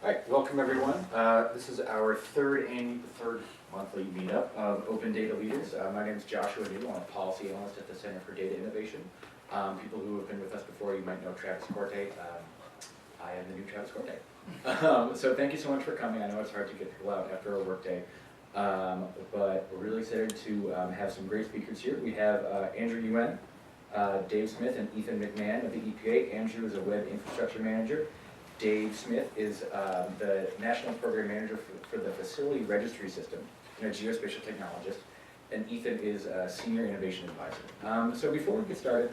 All right, welcome everyone. This is our third monthly meetup of Open Data Leaders. My name is Joshua New. I'm a policy analyst at the Center for Data Innovation. People who have been with us before, you might know Travis Corte. I am the new Travis Corte. So thank you so much for coming. I know it's hard to get people out after a work day, but we're really excited to have some great speakers here. We have Andrew Yuen, Dave Smith, and Ethan McMahon of the EPA. Andrew is a web infrastructure manager. Dave Smith is the National Program Manager for the Facility Registry System and a geospatial technologist. And Ethan is a Senior Innovation Advisor. So before we get started,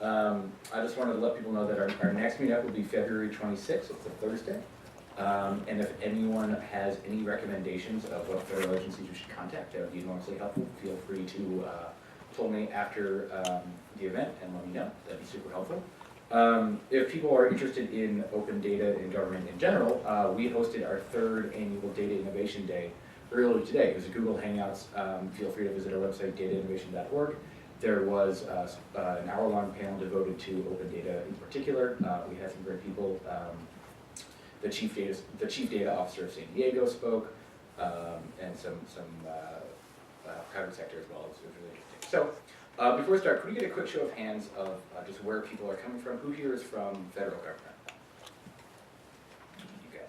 I just wanted to let people know that our next meetup will be February 26th. It's a Thursday. And if anyone has any recommendations of what federal agencies we should contact, that would be enormously helpful. Feel free to tell me after the event and let me know. That'd be super helpful. If people are interested in open data in government in general, we hosted our third annual Data Innovation Day earlier today. It was a Google Hangouts. Feel free to visit our website, datainnovation.org. There was an hour-long panel devoted to open data in particular. We had some great people. The chief data officer of San Diego spoke, and some private sector as well. It was really interesting. So. Before we start, could we get a quick show of hands of just where people are coming from? Who here is from federal government? You guys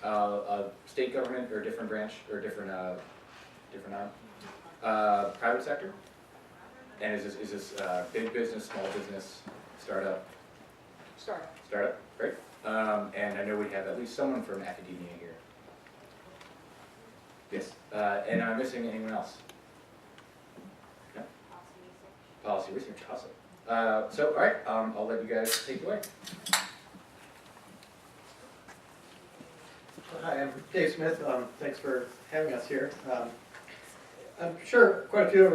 do. State government or different branch or different arm? Private sector? And is this big business, small business, startup? Startup. Startup, great. And I know we have at least someone from academia here. Yes. And am I missing anyone else? Policy research, awesome. So, all right, I'll let you guys take it away. Hi, I'm Dave Smith. Thanks for having us here. I'm sure quite a few of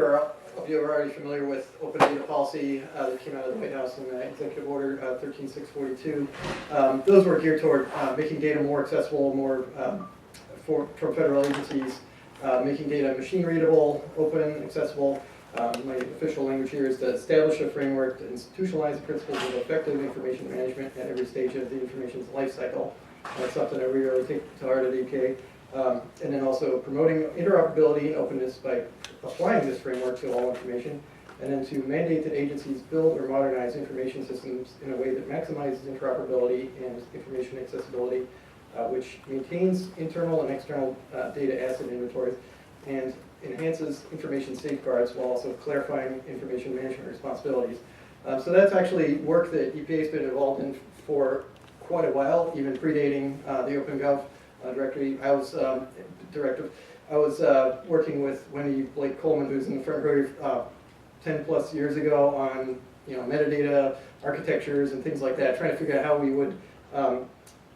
you are already familiar with open data policy that came out of the White House in Executive Order 13642. Those were geared toward making data more accessible, more from federal agencies, making data machine readable, open, accessible. My official language here is to establish a framework to institutionalize the principles of effective information management at every stage of the information's life cycle. That's something that we really take to heart at EPA. And then also promoting interoperability and openness by applying this framework to all information, and then to mandate that agencies build or modernize information systems in a way that maximizes interoperability and information accessibility, which maintains internal and external data asset inventories, and enhances information safeguards while also clarifying information management responsibilities. So that's actually work that EPA has been involved in for quite a while, even predating the OpenGov directory. I was working with Wendy Blake Coleman, who's in the front row 10 plus years ago on metadata architectures and things like that, trying to figure out how we would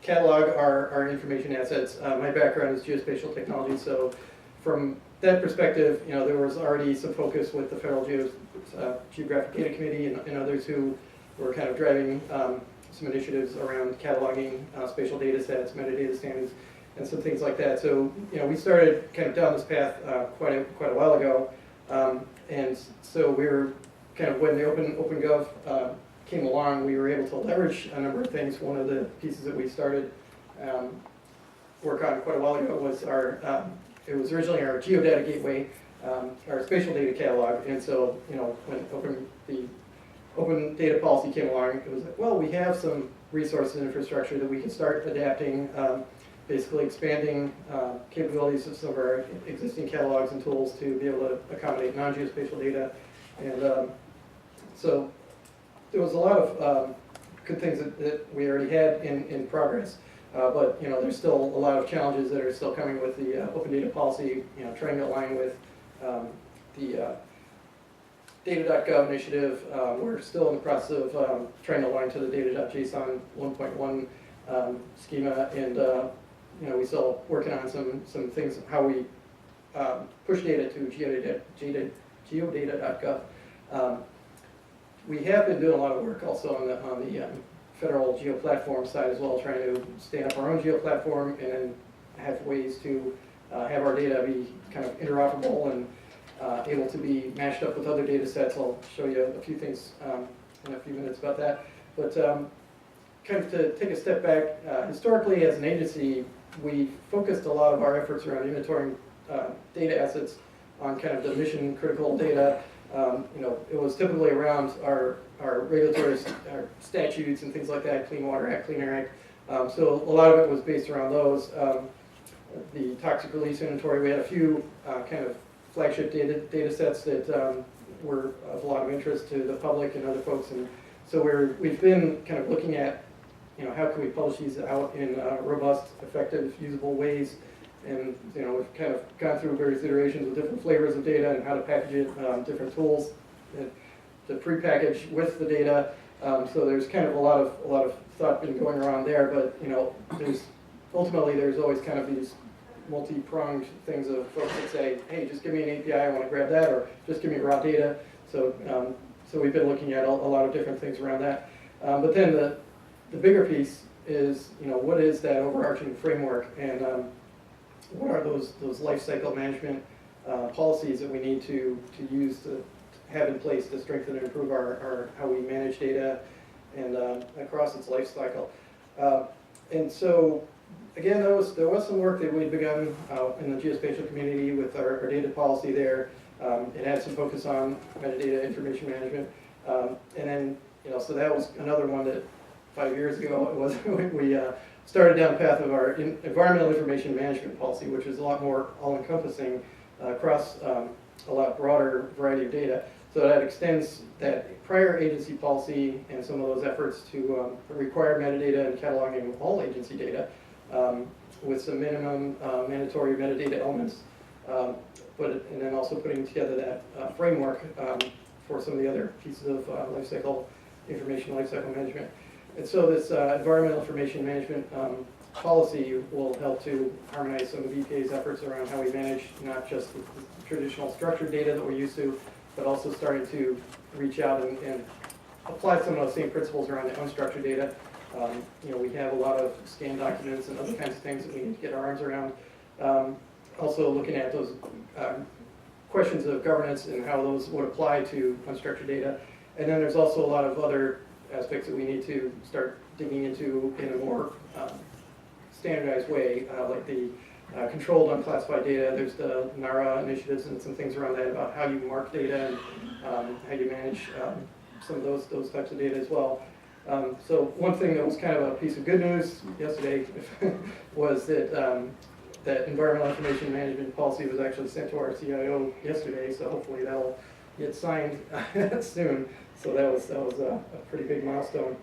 catalog our information assets. My background is geospatial technology, so from that perspective, there was already some focus with the Federal Geographic Data Committee and others who were kind of driving some initiatives around cataloging spatial data sets, metadata standards, and some things like that. So, we started kind of down this path quite a while ago, and so we were kind of, when the OpenGov came along, we were able to leverage a number of things. One of the pieces that we started work on quite a while ago was it was originally our geodata gateway, our spatial data catalog, and so when the open data policy came along, it was like, well, we have some resources and infrastructure that we can start adapting, basically expanding capabilities of some of our existing catalogs and tools to be able to accommodate non-geospatial data, and so there was a lot of good things that we already had in progress. But there's still a lot of challenges that are still coming with the open data policy. Trying to align with the data.gov initiative. We're still in the process of trying to align to the data.json 1.1 schema, and we still working on some things how we push data to geodata.gov. We have been doing a lot of work also on the federal geo-platform side as well, trying to stand up our own geo-platform and then have ways to have our data be kind of interoperable and able to be matched up with other data sets. I'll show you a few things in a few minutes about that. But kind of to take a step back, historically as an agency, we focused a lot of our efforts around inventorying data assets on kind of the mission critical data. It was typically around our regulatory our statutes and things like that, Clean Water Act, Clean Air Act. So a lot of it was based around those. The toxic release inventory, we had a few kind of flagship data sets that were of a lot of interest to the public and other folks. And so we've been kind of looking at, how can we publish these out in robust, effective, usable ways. And we've kind of gone through various iterations with different flavors of data and how to package it, different tools to pre-package with the data. So there's kind of a lot of thought been going around there. But there's always kind of these multi-pronged things of folks that say, hey, just give me an API, I want to grab that, or just give me raw data. So we've been looking at a lot of different things around that. But then the bigger piece is, what is that overarching framework, and what are those life cycle management policies that we need to use to have in place to strengthen and improve our how we manage data and across its life cycle. And so again, there was some work that we'd begun in the geospatial community with our data policy there. It had some focus on metadata information management, and then so that was another one that 5 years ago it was we started down the path of our environmental information management policy, which is a lot more all-encompassing across a lot broader variety of data. So that extends that prior agency policy and some of those efforts to require metadata and cataloging of all agency data with some minimum mandatory metadata elements, and then also putting together that framework for some of the other pieces of lifecycle information lifecycle management. And so this environmental information management policy will help to harmonize some of EPA's efforts around how we manage not just the traditional structured data that we're used to, but also starting to reach out and apply some of those same principles around the unstructured data. We have a lot of scanned documents and other kinds of things that we need to get our arms around. Also looking at those questions of governance and how those would apply to unstructured data. And then there's also a lot of other aspects that we need to start digging into in a more standardized way, like the controlled unclassified data. There's the NARA initiatives and some things around that about how you mark data and how you manage some of those types of data as well. So one thing that was kind of a piece of good news yesterday was that that environmental information management policy was actually sent to our CIO yesterday, so hopefully that'll get signed soon. So that was a pretty big milestone.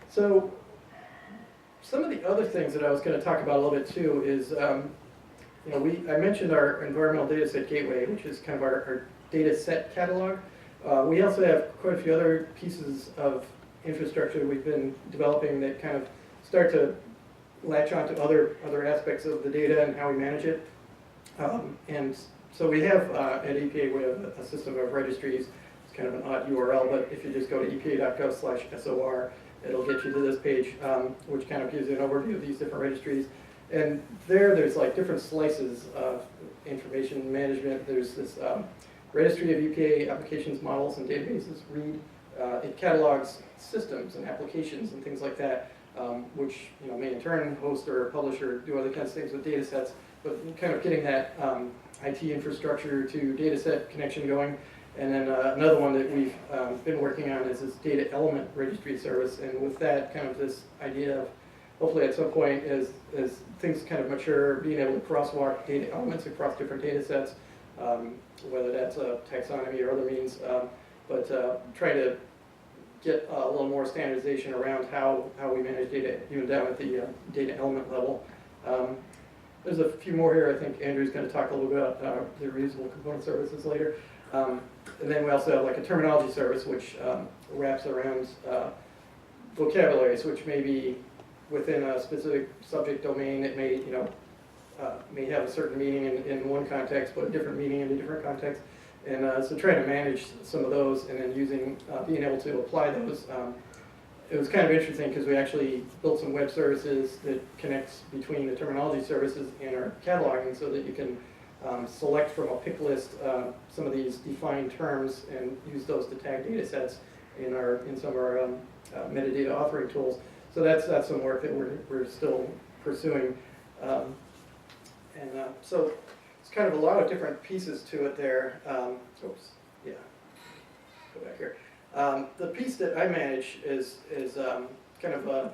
So some of the other things that I was going to talk about a little bit too is, I mentioned our environmental data set gateway, which is kind of our data set catalog. We also have quite a few other pieces of infrastructure we've been developing that kind of start to latch onto other aspects of the data and how we manage it. And so we have at EPA we have a system of registries. It's kind of an odd URL, but if you just go to epa.gov/SOR, it'll get you to this page, which kind of gives you an overview of these different registries. And there's like different slices of information management. There's this registry of EPA applications, models, and databases, READ. It catalogs systems and applications and things like that, which may in turn host or publish or do other kinds of things with data sets, but kind of getting that IT infrastructure to data set connection going. And then another one that we've been working on is this data element registry service, and with that kind of this idea of hopefully at some point as things kind of mature, being able to crosswalk data elements across different data sets, whether that's a taxonomy or other means, but trying to get a little more standardization around how we manage data, even down at the data element level. There's a few more here. I think Andrew's going to talk a little bit about the reusable component services later. And then we also have like a terminology service, which wraps around vocabularies, which may be within a specific subject domain. It may, may have a certain meaning in one context, but a different meaning in a different context. And so trying to manage some of those and then using, being able to apply those. It was kind of interesting because we actually built some web services that connects between the terminology services and our cataloging so that you can select from a pick list some of these defined terms and use those to tag data sets in some of our metadata authoring tools. So that's some work that we're still pursuing. So it's kind of a lot of different pieces to it there. Oops, yeah, go back here. The piece that I manage is kind of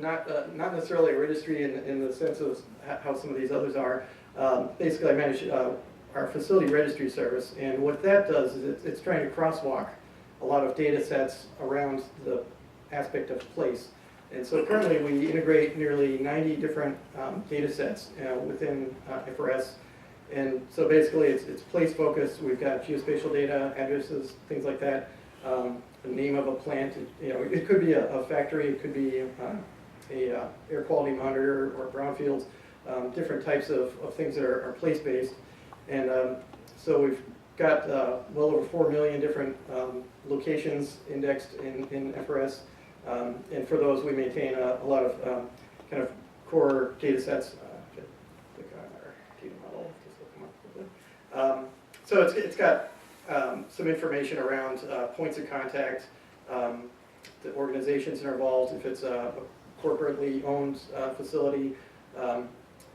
not necessarily a registry in the sense of how some of these others are. Basically, I manage our facility registry service, and what that does is it's trying to crosswalk a lot of data sets around the aspect of place. And so currently we integrate nearly 90 different data sets within FRS. And so basically it's place focused. We've got geospatial data, addresses, things like that. The name of a plant, it could be a factory, it could be a air quality monitor or brownfields, different types of things that are place-based. And so we've got well over 4 million different locations indexed in FRS. And for those, we maintain a lot of kind of core data sets. Click on our data model, just look them up a bit. So it's got some information around points of contact, the organizations that are involved, if it's a corporately owned facility.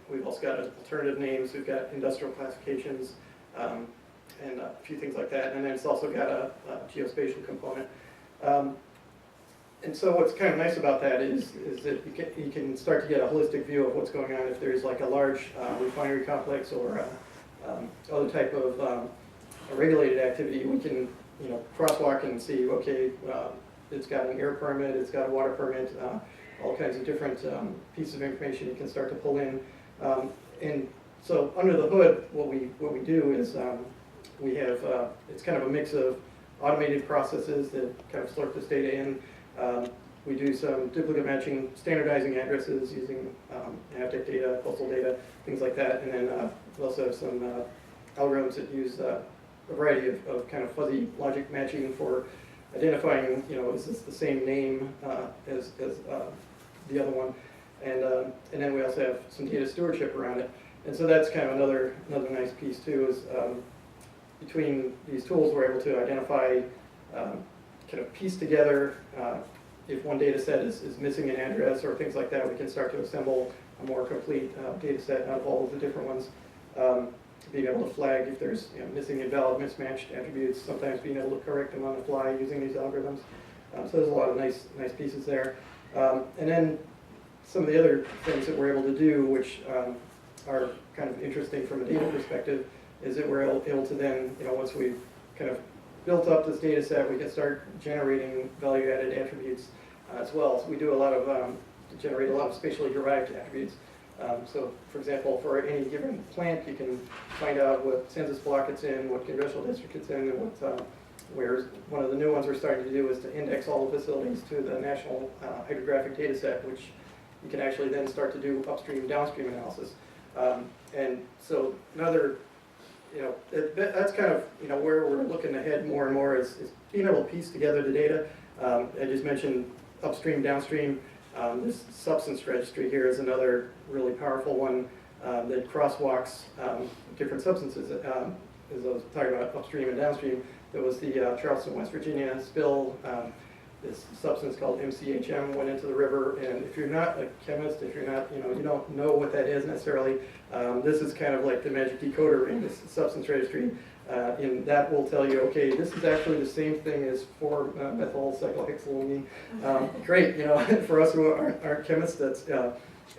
We've also got alternative names, we've got industrial classifications, and a few things like that. And then it's also got a geospatial component. And so what's kind of nice about that is that you can start to get a holistic view of what's going on. If there's like a large refinery complex or other type of regulated activity, we can crosswalk and see, okay, it's got an air permit, it's got a water permit, all kinds of different pieces of information you can start to pull in. And so under the hood, what we do is we have, it's kind of a mix of automated processes that kind of slurp this data in. We do some duplicate matching, standardizing addresses using AVTEC data, postal data, things like that. And then we also have some algorithms that use a variety of kind of fuzzy logic matching for identifying, is this the same name as the other one? And then we also have some data stewardship around it. And so that's kind of another nice piece too, is between these tools we're able to identify, kind of piece together, if one data set is missing an address or things like that, we can start to assemble a more complete data set out of all of the different ones. Being able to flag if there's missing, invalid, mismatched attributes, sometimes being able to correct them on the fly using these algorithms. So there's a lot of nice pieces there. And then some of the other things that we're able to do, which are kind of interesting from a data perspective, is that we're able to then, once we've kind of built up this data set, we can start generating value-added attributes as well. So we do a lot of, generate a lot of spatially derived attributes. So for example, for any given plant, you can find out what census block it's in, what congressional district it's in, and what, whereas one of the new ones we're starting to do is to index all the facilities to the national hydrographic data set, which you can actually then start to do upstream, downstream analysis. And so another, that's kind of, where we're looking ahead more and more is being able to piece together the data. I just mentioned upstream, downstream. This substance registry here is another really powerful one that crosswalks different substances. As I was talking about upstream and downstream, there was the Charleston, West Virginia spill. This substance called MCHM went into the river, and if you're not a chemist, if you're not, you don't know what that is necessarily, this is kind of like the magic decoder in this substance registry. And that will tell you, okay, this is actually the same thing as 4-methyl cyclohexylamine. Great, for us who aren't chemists, that's,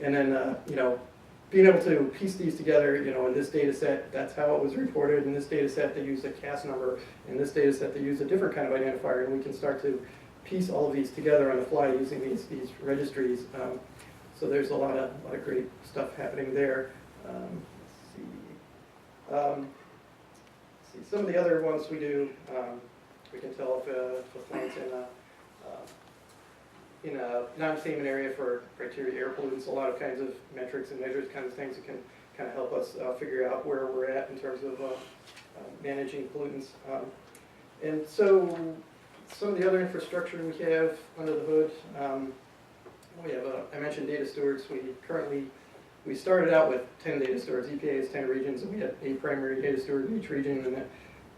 and then, being able to piece these together, in this data set, that's how it was reported. In this data set, they used a CAS number. In this data set, they used a different kind of identifier, and we can start to piece all of these together on the fly using these registries. So there's a lot of great stuff happening there. Let's see. Some of the other ones we do, we can tell if a plant's in a non-statement area for criteria air pollutants, a lot of kinds of metrics and measures, kinds of things that can kind of help us figure out where we're at in terms of managing pollutants. And so some of the other infrastructure we have under the hood, we have, I mentioned data stewards. We started out with 10 data stewards. EPA has 10 regions, and we had a primary data steward in each region, and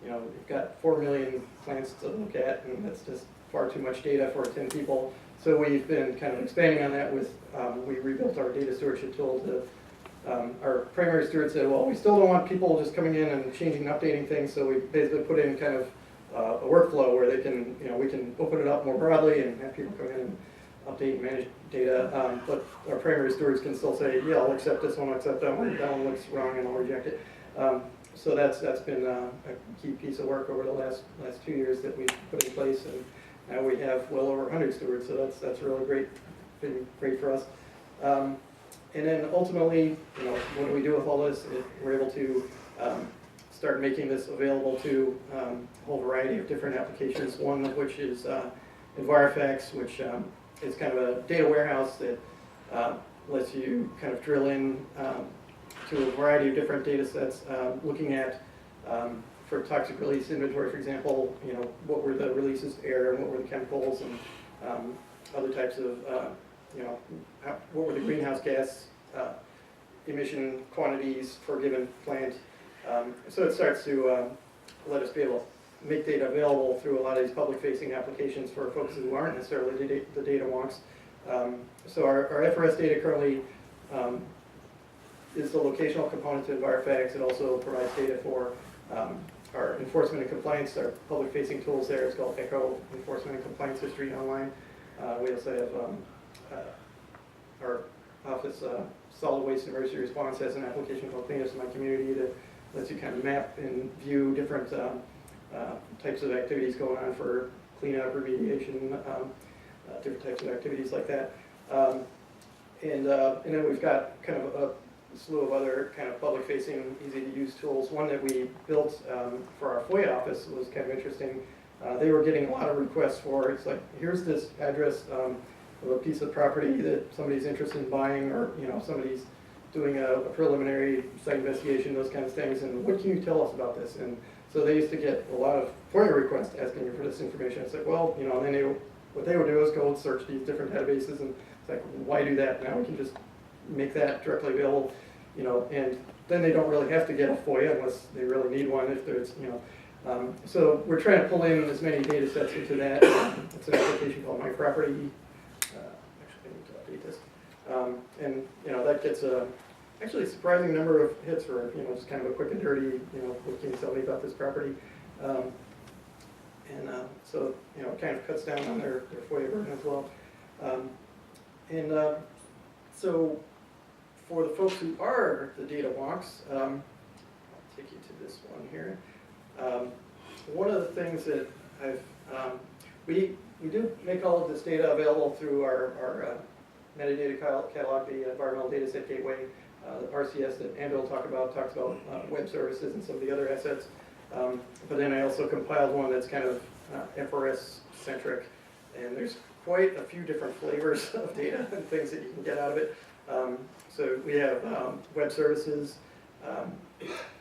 we've got 4 million plants to look at, and that's just far too much data for 10 people. So we've been kind of expanding on that with, we rebuilt our data stewardship tool to, our primary steward said, well, we still don't want people just coming in and changing and updating things, so we basically put in kind of a workflow where they can, we can open it up more broadly and have people come in and update and manage data, but our primary stewards can still say, yeah, I'll accept this one, I'll accept that one looks wrong, and I'll reject it. So that's been a key piece of work over the last 2 years that we've put in place, and now we have well over 100 stewards, so that's really great, been great for us. And then ultimately, what do we do with all this? We're able to start making this available to a whole variety of different applications, one of which is Envirofax, which is kind of a data warehouse that lets you kind of drill in to a variety of different data sets, looking at, for toxic release inventory, for example, what were the releases to air and what were the chemicals and other types of, what were the greenhouse gas emission quantities for a given plant. So it starts to let us be able to make data available through a lot of these public-facing applications for folks who aren't necessarily the data wonks. So our FRS data currently is the locational component to Envirofax. It also provides data for our enforcement and compliance, our public-facing tools there. It's called ECHO, Enforcement and Compliance History Online. We also have our office solid waste and emergency response has an application called Cleanups in My Community that lets you kind of map and view different types of activities going on for cleanup, remediation, different types of activities like that. And then we've got kind of a slew of other kind of public-facing, easy-to-use tools. One that we built for our FOIA office was kind of interesting. They were getting a lot of requests for, it's like, here's this address of a piece of property that somebody's interested in buying, or somebody's doing a preliminary site investigation, those kinds of things, and what can you tell us about this? And so they used to get a lot of FOIA requests asking you for this information. It's like, well, and then what they would do is go and search these different databases, and it's like, why do that? Now we can just make that directly available, and then they don't really have to get a FOIA unless they really need one, if there's, so we're trying to pull in as many data sets into that. It's an application called My Property. Actually, I need to update this. And that gets actually a surprising number of hits for just kind of a quick and dirty, what can you tell me about this property? So it kind of cuts down on their FOIA burden as well. So for the folks who are the data wonks, I'll take you to this one here. One of the things that we do make all of this data available through our metadata catalog, the Environmental Data Set Gateway, the RCS that Andrew will talk about, talks about web services and some of the other assets. But then I also compiled one that's kind of FRS-centric, and there's quite a few different flavors of data and things that you can get out of it. So we have web services,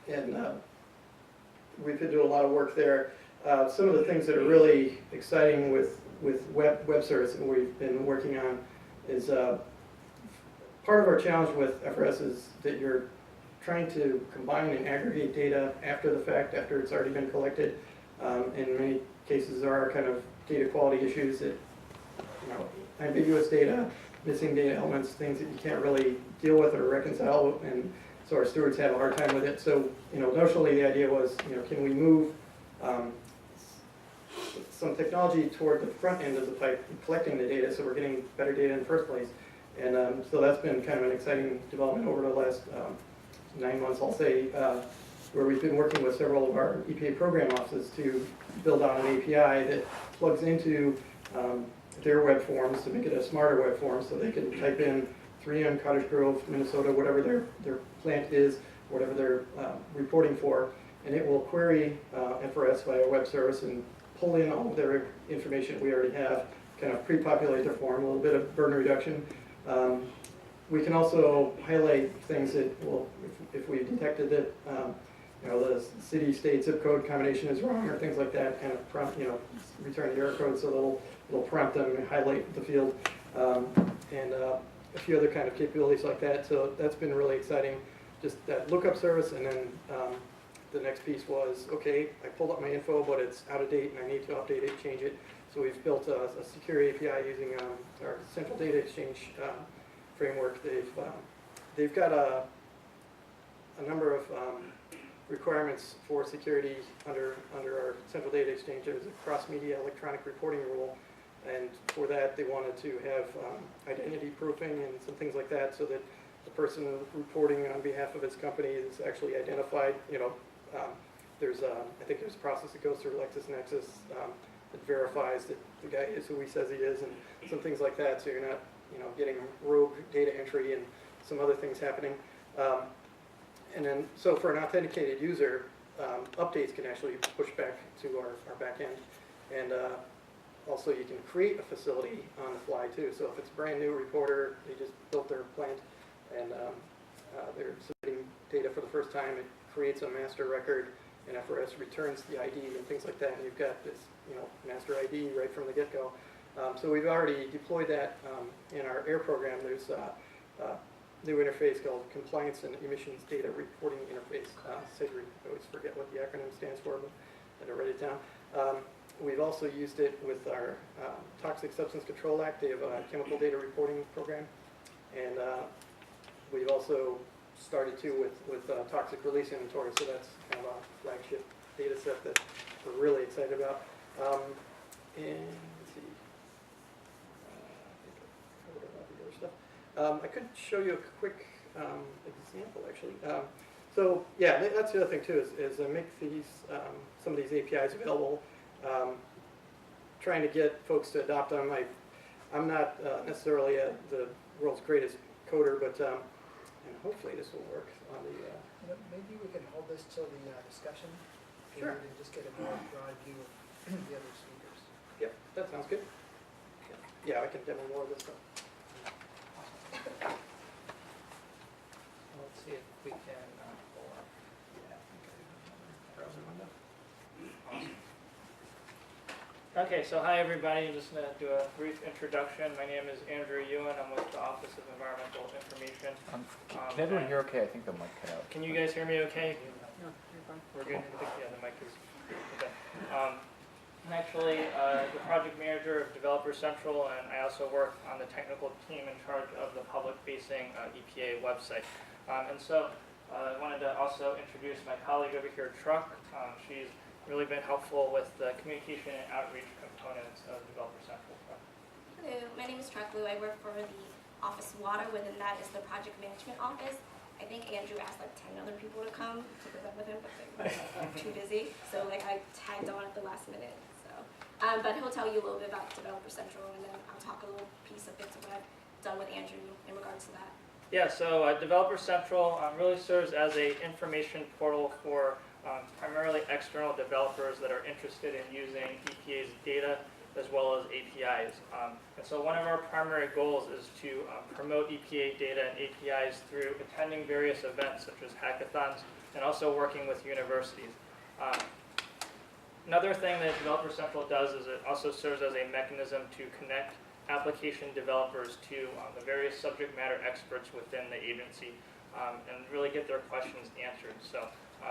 and we've been doing a lot of work there. Some of the things that are really exciting with web service that we've been working on is part of our challenge with FRS is that you're trying to combine and aggregate data after the fact, after it's already been collected. In many cases, there are kind of data quality issues that, ambiguous data, missing data elements, things that you can't really deal with or reconcile, and so our stewards have a hard time with it. So, notionally the idea was, can we move some technology toward the front end of the pipe, collecting the data, so we're getting better data in the first place. And so that's been kind of an exciting development over the last 9 months, I'll say, where we've been working with several of our EPA program offices to build out an API that plugs into their web forms to make it a smarter web form, so they can type in 3M, Cottage Grove, Minnesota, whatever their plant is, whatever they're reporting for, and it will query FRS via web service and pull in all of their information we already have, kind of pre-populate their form, a little bit of burden reduction. We can also highlight things that, well, if we detected that the city, state, zip code combination is wrong or things like that, kind of prompt, return the error code, so it'll prompt them and highlight the field, and a few other kind of capabilities like that. So that's been really exciting, just that lookup service, and then the next piece was, okay, I pulled up my info, but it's out of date and I need to update it, change it. So we've built a secure API using our central data exchange framework. They've got a number of requirements for security under our central data exchange. There's a cross-media electronic reporting rule, and for that they wanted to have identity proofing and some things like that, so that the person reporting on behalf of his company is actually identified. You know, I think there's a process that goes through LexisNexis that verifies that the guy is who he says he is, and some things like that, so you're not, you know, getting rogue data entry and some other things happening. And then, so for an authenticated user, updates can actually push back to our back end. And also you can create a facility on the fly too. So if it's a brand new reporter, they just built their plant and they're submitting data for the first time, it creates a master record, and FRS returns the ID and things like that. And you've got this, you know, master ID right from the get-go. So we've already deployed that in our AIR program. There's new interface called Compliance and Emissions Data Reporting Interface, SIGRE. I always forget what the acronym stands for, but I had to write it down. We've also used it with our Toxic Substance Control Act. They have a chemical data reporting program. And we've also started too with toxic release inventory, so that's kind of a flagship data set that we're really excited about. And let's see, I think I covered a lot of the other stuff. I could show you a quick example actually. So yeah, that's the other thing too, is make these some of these APIs available. Trying to get folks to adopt them. I'm not necessarily the world's greatest coder, but and hopefully this will work on the. You know, maybe we can hold this till the discussion period. Sure. And just get a more broad view of the other speakers. Yep, that sounds good. Yeah, I can demo more of this stuff. Well, let's see if we can pull up. Yeah, Browser window. awesome. Okay, so hi everybody, I'm just going to do a brief introduction. My name is Andrew Yuen, I'm with the Office of Environmental Information. Can everyone hear okay? I think the mic cut out. Can you guys hear me okay? No, you're fine. We're good? I think, yeah, the mic is okay. I'm actually the project manager of Developer Central, and I also work on the technical team in charge of the public-facing EPA website. And so I wanted to also introduce my colleague over here, Truck. She's really been helpful with the communication and outreach components of Developer Central. Hello, my name is Truck Lou. I work for the Office of Water. Within that is the Project Management Office. I think Andrew asked like 10 other people to come to present with him, but they were too busy. So like I tagged on at the last minute. So, but he'll tell you a little bit about Developer Central, and then I'll talk a little piece of bits of what I've done with Andrew in regards to that. Yeah, so Developer Central really serves as an information portal for primarily external developers that are interested in using EPA's data as well as APIs. And so one of our primary goals is to promote EPA data and APIs through attending various events such as hackathons and also working with universities. Another thing that Developer Central does is it also serves as a mechanism to connect application developers to the various subject matter experts within the agency and really get their questions answered. So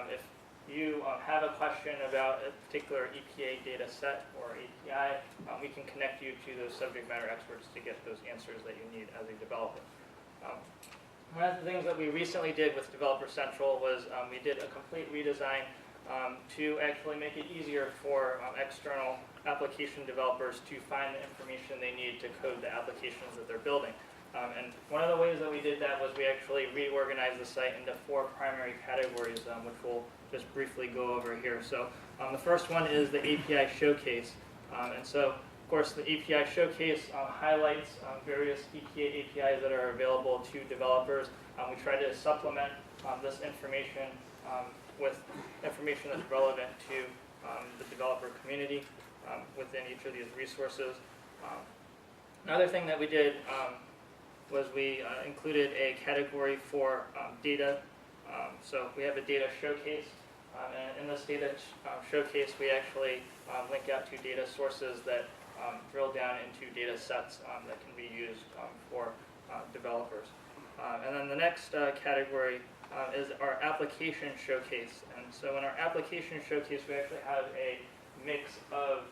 if you have a question about a particular EPA data set or API, we can connect you to those subject matter experts to get those answers that you need as a developer. One of the things that we recently did with Developer Central was we did a complete redesign to actually make it easier for external application developers to find the information they need to code the applications that they're building. And one of the ways that we did that was we actually reorganized the site into 4 primary categories, which we'll just briefly go over here. So the first one is the API Showcase. And so, of course, the API Showcase highlights various EPA APIs that are available to developers. We try to supplement this information with information that's relevant to the developer community within each of these resources. Another thing that we did was we included a category for data. So we have a data showcase, and in this data showcase we actually link out to data sources that drill down into data sets that can be used for developers. And then the next category is our application showcase. And so in our application showcase, we actually have a mix of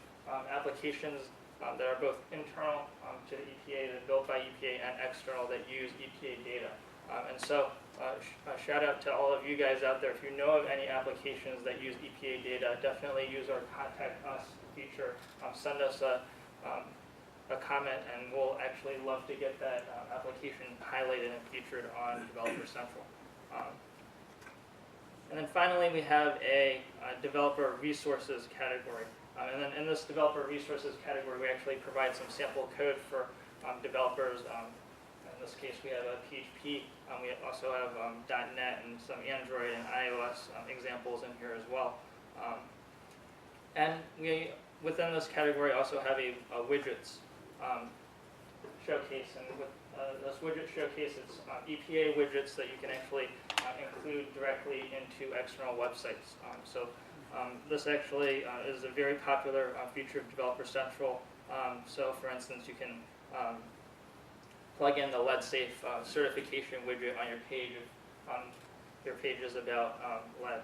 applications that are both internal to the EPA, that are built by EPA, and external that use EPA data. And so shout out to all of you guys out there. If you know of any applications that use EPA data, definitely use our Contact Us feature. Send us a comment, and we'll actually love to get that application highlighted and featured on Developer Central. And then finally, we have a developer resources category. And then in this developer resources category, we actually provide some sample code for developers. In this case, we have a PHP. We also have .NET and some Android and iOS examples in here as well. And we, within this category, also have a widgets showcase. And with this widget showcase, it's EPA widgets that you can actually include directly into external websites. This actually is a very popular feature of Developer Central. So for instance, you can plug in the lead safe certification widget on your page if your page is about lead.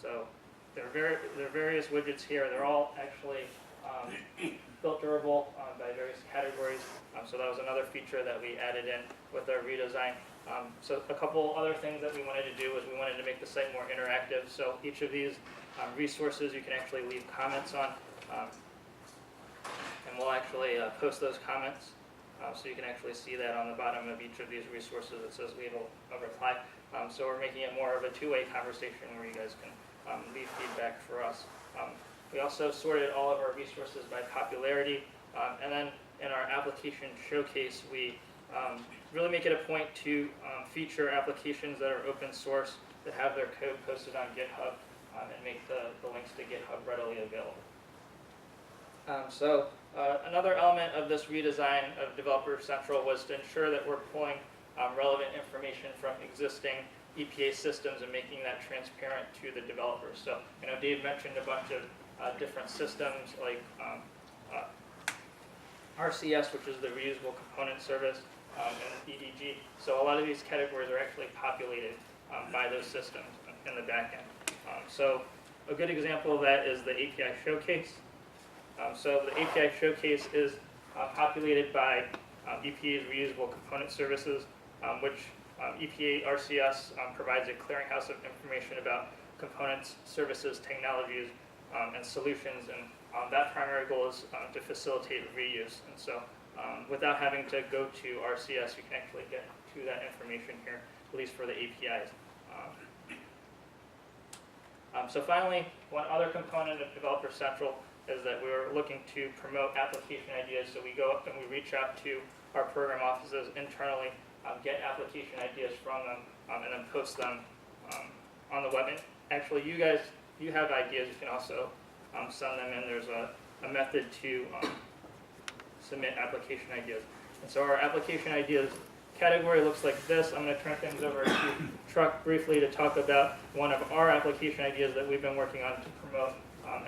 So there are various widgets here. They're all actually filterable by various categories. So that was another feature that we added in with our redesign. So a couple other things that we wanted to do was we wanted to make the site more interactive. So each of these resources you can actually leave comments on. And we'll actually post those comments. So you can actually see that on the bottom of each of these resources. It says leave a reply. So we're making it more of a two-way conversation where you guys can leave feedback for us. We also sorted all of our resources by popularity. And then in our application showcase, we really make it a point to feature applications that are open source, that have their code posted on GitHub, and make the links to GitHub readily available. Another element of this redesign of Developer Central was to ensure that we're pulling relevant information from existing EPA systems and making that transparent to the developers. So, Dave mentioned a bunch of different systems like RCS, which is the Reusable Component Service, and EDG. So a lot of these categories are actually populated by those systems in the back end. So a good example of that is the API Showcase. So the API Showcase is populated by EPA's Reusable Component Services, which EPA RCS provides a clearinghouse of information about components, services, technologies, and solutions. And that primary goal is to facilitate reuse. And so without having to go to RCS, you can actually get to that information here, at least for the APIs. So finally, one other component of Developer Central is that we were looking to promote application ideas. So we go up and we reach out to our program offices internally, get application ideas from them, and then post them on the web. And actually, you guys, you have ideas, you can also send them in. There's a method to submit application ideas. And so our application ideas category looks like this. I'm going to turn things over to Truck briefly to talk about one of our application ideas that we've been working on to promote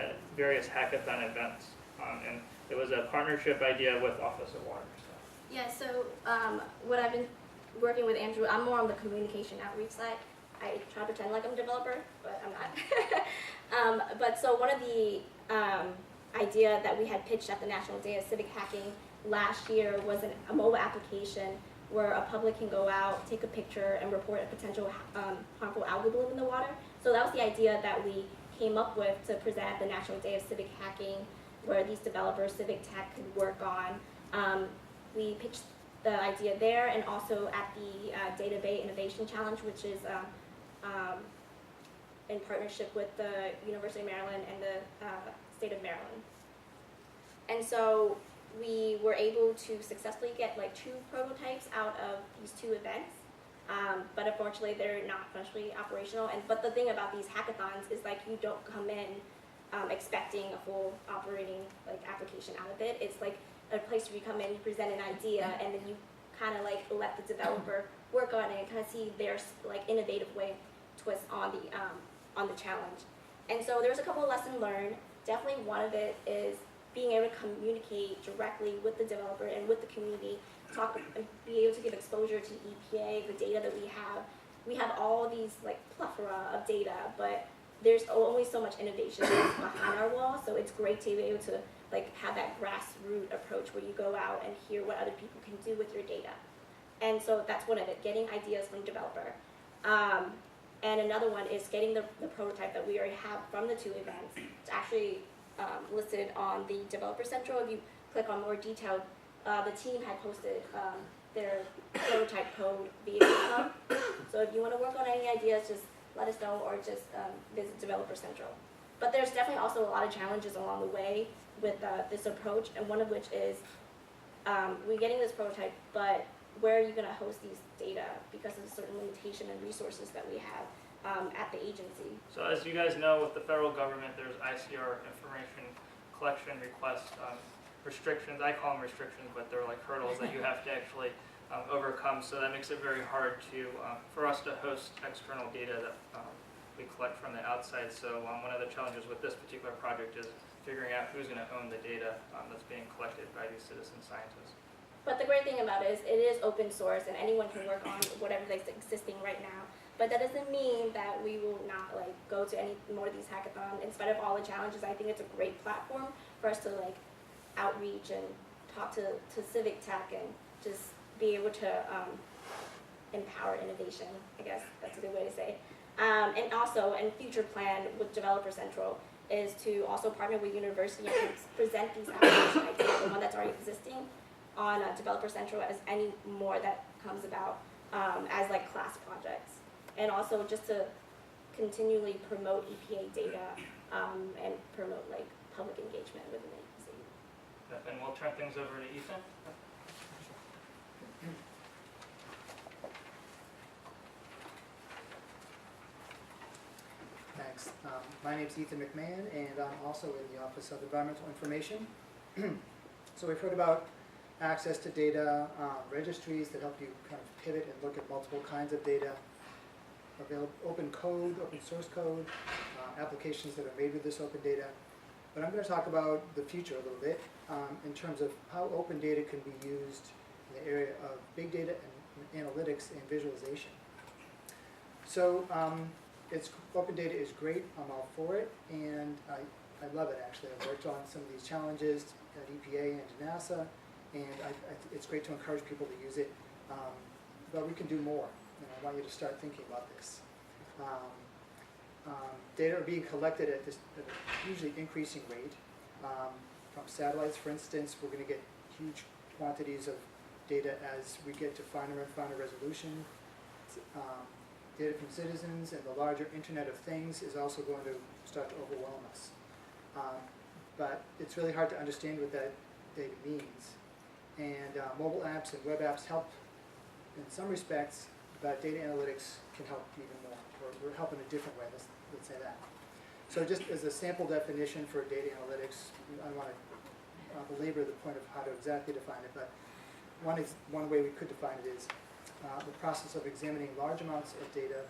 at various hackathon events. And it was a partnership idea with Office of Water. Yeah, so what I've been working with Andrew, I'm more on the communication outreach side. I try to pretend like I'm a developer, but I'm not. But so one of the idea that we had pitched at the National Day of Civic Hacking last year was a mobile application where a public can go out, take a picture, and report a potential harmful algal bloom in the water. So that was the idea that we came up with to present at the National Day of Civic Hacking, where these developers, civic tech, could work on. We pitched the idea there, and also at the Data Bay Innovation Challenge, which is in partnership with the University of Maryland and the state of Maryland. And so we were able to successfully get like 2 prototypes out of these 2 events, but unfortunately they're not functionally operational. But the thing about these hackathons is like you don't come in expecting a full operating like application out of it. It's like a place where you come in, you present an idea, and then you kind of like let the developer work on it and kind of see their like innovative way twist on the challenge. And so there's a couple of lessons learned. Definitely one of it is being able to communicate directly with the developer and with the community, be able to get exposure to EPA, the data that we have all these like plethora of data, but there's only so much innovation behind our wall, so it's great to be able to like have that grassroots approach where you go out and hear what other people can do with your data. And so that's one of it, getting ideas from developer. And another one is getting the prototype that we already have from the 2 events. It's actually listed on the Developer Central. If you click on more detail, the team had posted their prototype code via GitHub. So if you want to work on any ideas, just let us know, or just visit Developer Central. But there's definitely also a lot of challenges along the way with this approach, and one of which is we're getting this prototype, but where are you going to host these data because of a certain limitation and resources that we have at the agency? So as you guys know, with the federal government, there's ICR information collection request restrictions. I call them restrictions, but they're like hurdles that you have to actually overcome. So that makes it very hard to for us to host external data that we collect from the outside. So one of the challenges with this particular project is figuring out who's going to own the data that's being collected by these citizen scientists. But the great thing about it is open source, and anyone can work on whatever is existing right now. But that doesn't mean that we will not like go to any more of these hackathons. In spite of all the challenges, I think it's a great platform for us to like outreach and talk to civic tech and just be able to empower innovation. I guess that's a good way to say. And also, and future plan with Developer Central is to also partner with university and present these application ideas, the one that's already existing, on Developer Central as any more that comes about as like class projects. And also just to continually promote EPA data and promote like public engagement within the agency. And we'll turn things over to Ethan. Thanks. My name's Ethan McMahon, and I'm also in the Office of Environmental Information. So we've heard about access to data, registries that help you kind of pivot and look at multiple kinds of data, open code, open source code, applications that are made with this open data. But I'm going to talk about the future a little bit in terms of how open data can be used in the area of big data and analytics and visualization. So open data is great, I'm all for it, and I love it actually. I've worked on some of these challenges at EPA and NASA, and it's great to encourage people to use it, but we can do more, and I want you to start thinking about this. Data are being collected at a hugely increasing rate. From satellites, for instance, we're going to get huge quantities of data as we get to finer and finer resolution. Data from citizens and the larger Internet of Things is also going to start to overwhelm us. But it's really hard to understand what that data means. And mobile apps and web apps help in some respects, but data analytics can help even more, or help in a different way, let's say that. So just as a sample definition for data analytics, I want to belabor the point of how to exactly define it, but one way we could define it is the process of examining large amounts of data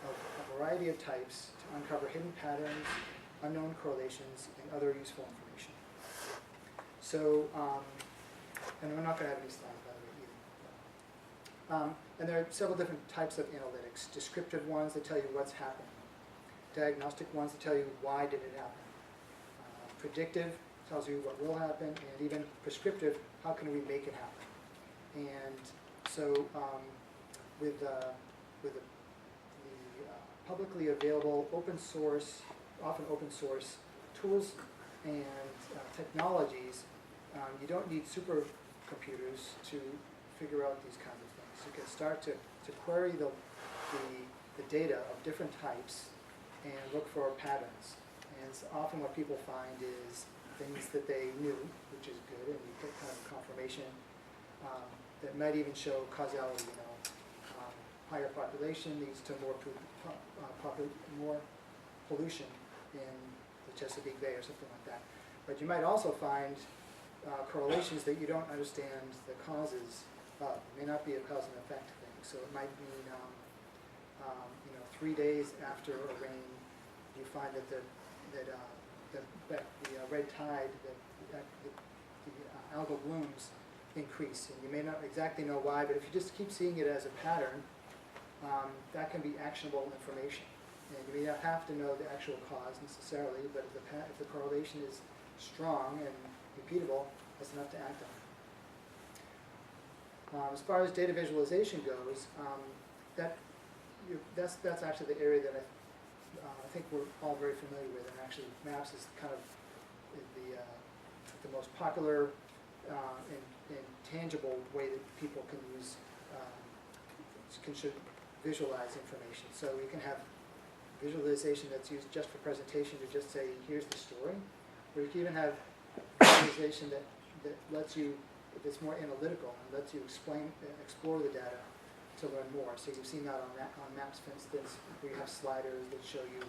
of a variety of types to uncover hidden patterns, unknown correlations, and other useful information. So, and we're not going to have any slides, by the way, either. And there are several different types of analytics. Descriptive ones that tell you what's happening. Diagnostic ones that tell you why did it happen. Predictive tells you what will happen, and even prescriptive, how can we make it happen. And so with the publicly available open source, often open source tools and technologies, you don't need supercomputers to figure out these kinds of things. You can start to query the data of different types and look for patterns. And it's often what people find is things that they knew, which is good, and you get kind of confirmation that might even show causality. Higher population leads to more pollution in the Chesapeake Bay or something like that. But you might also find correlations that you don't understand the causes of. It may not be a cause and effect thing. So it might mean 3 days after a rain, you find that the red tide, the algal blooms increase. And you may not exactly know why, but if you just keep seeing it as a pattern, that can be actionable information. And you may not have to know the actual cause necessarily, but if the correlation is strong and repeatable, that's enough to act on. As far as data visualization goes, that's actually the area that I think we're all very familiar with, and actually maps is kind of the most popular and tangible way that people can use, should visualize information. So you can have visualization that's used just for presentation to just say, here's the story, or you can even have visualization that lets you, it's more analytical and lets you explore the data to learn more. So you've seen that on maps, for instance, where you have sliders that show you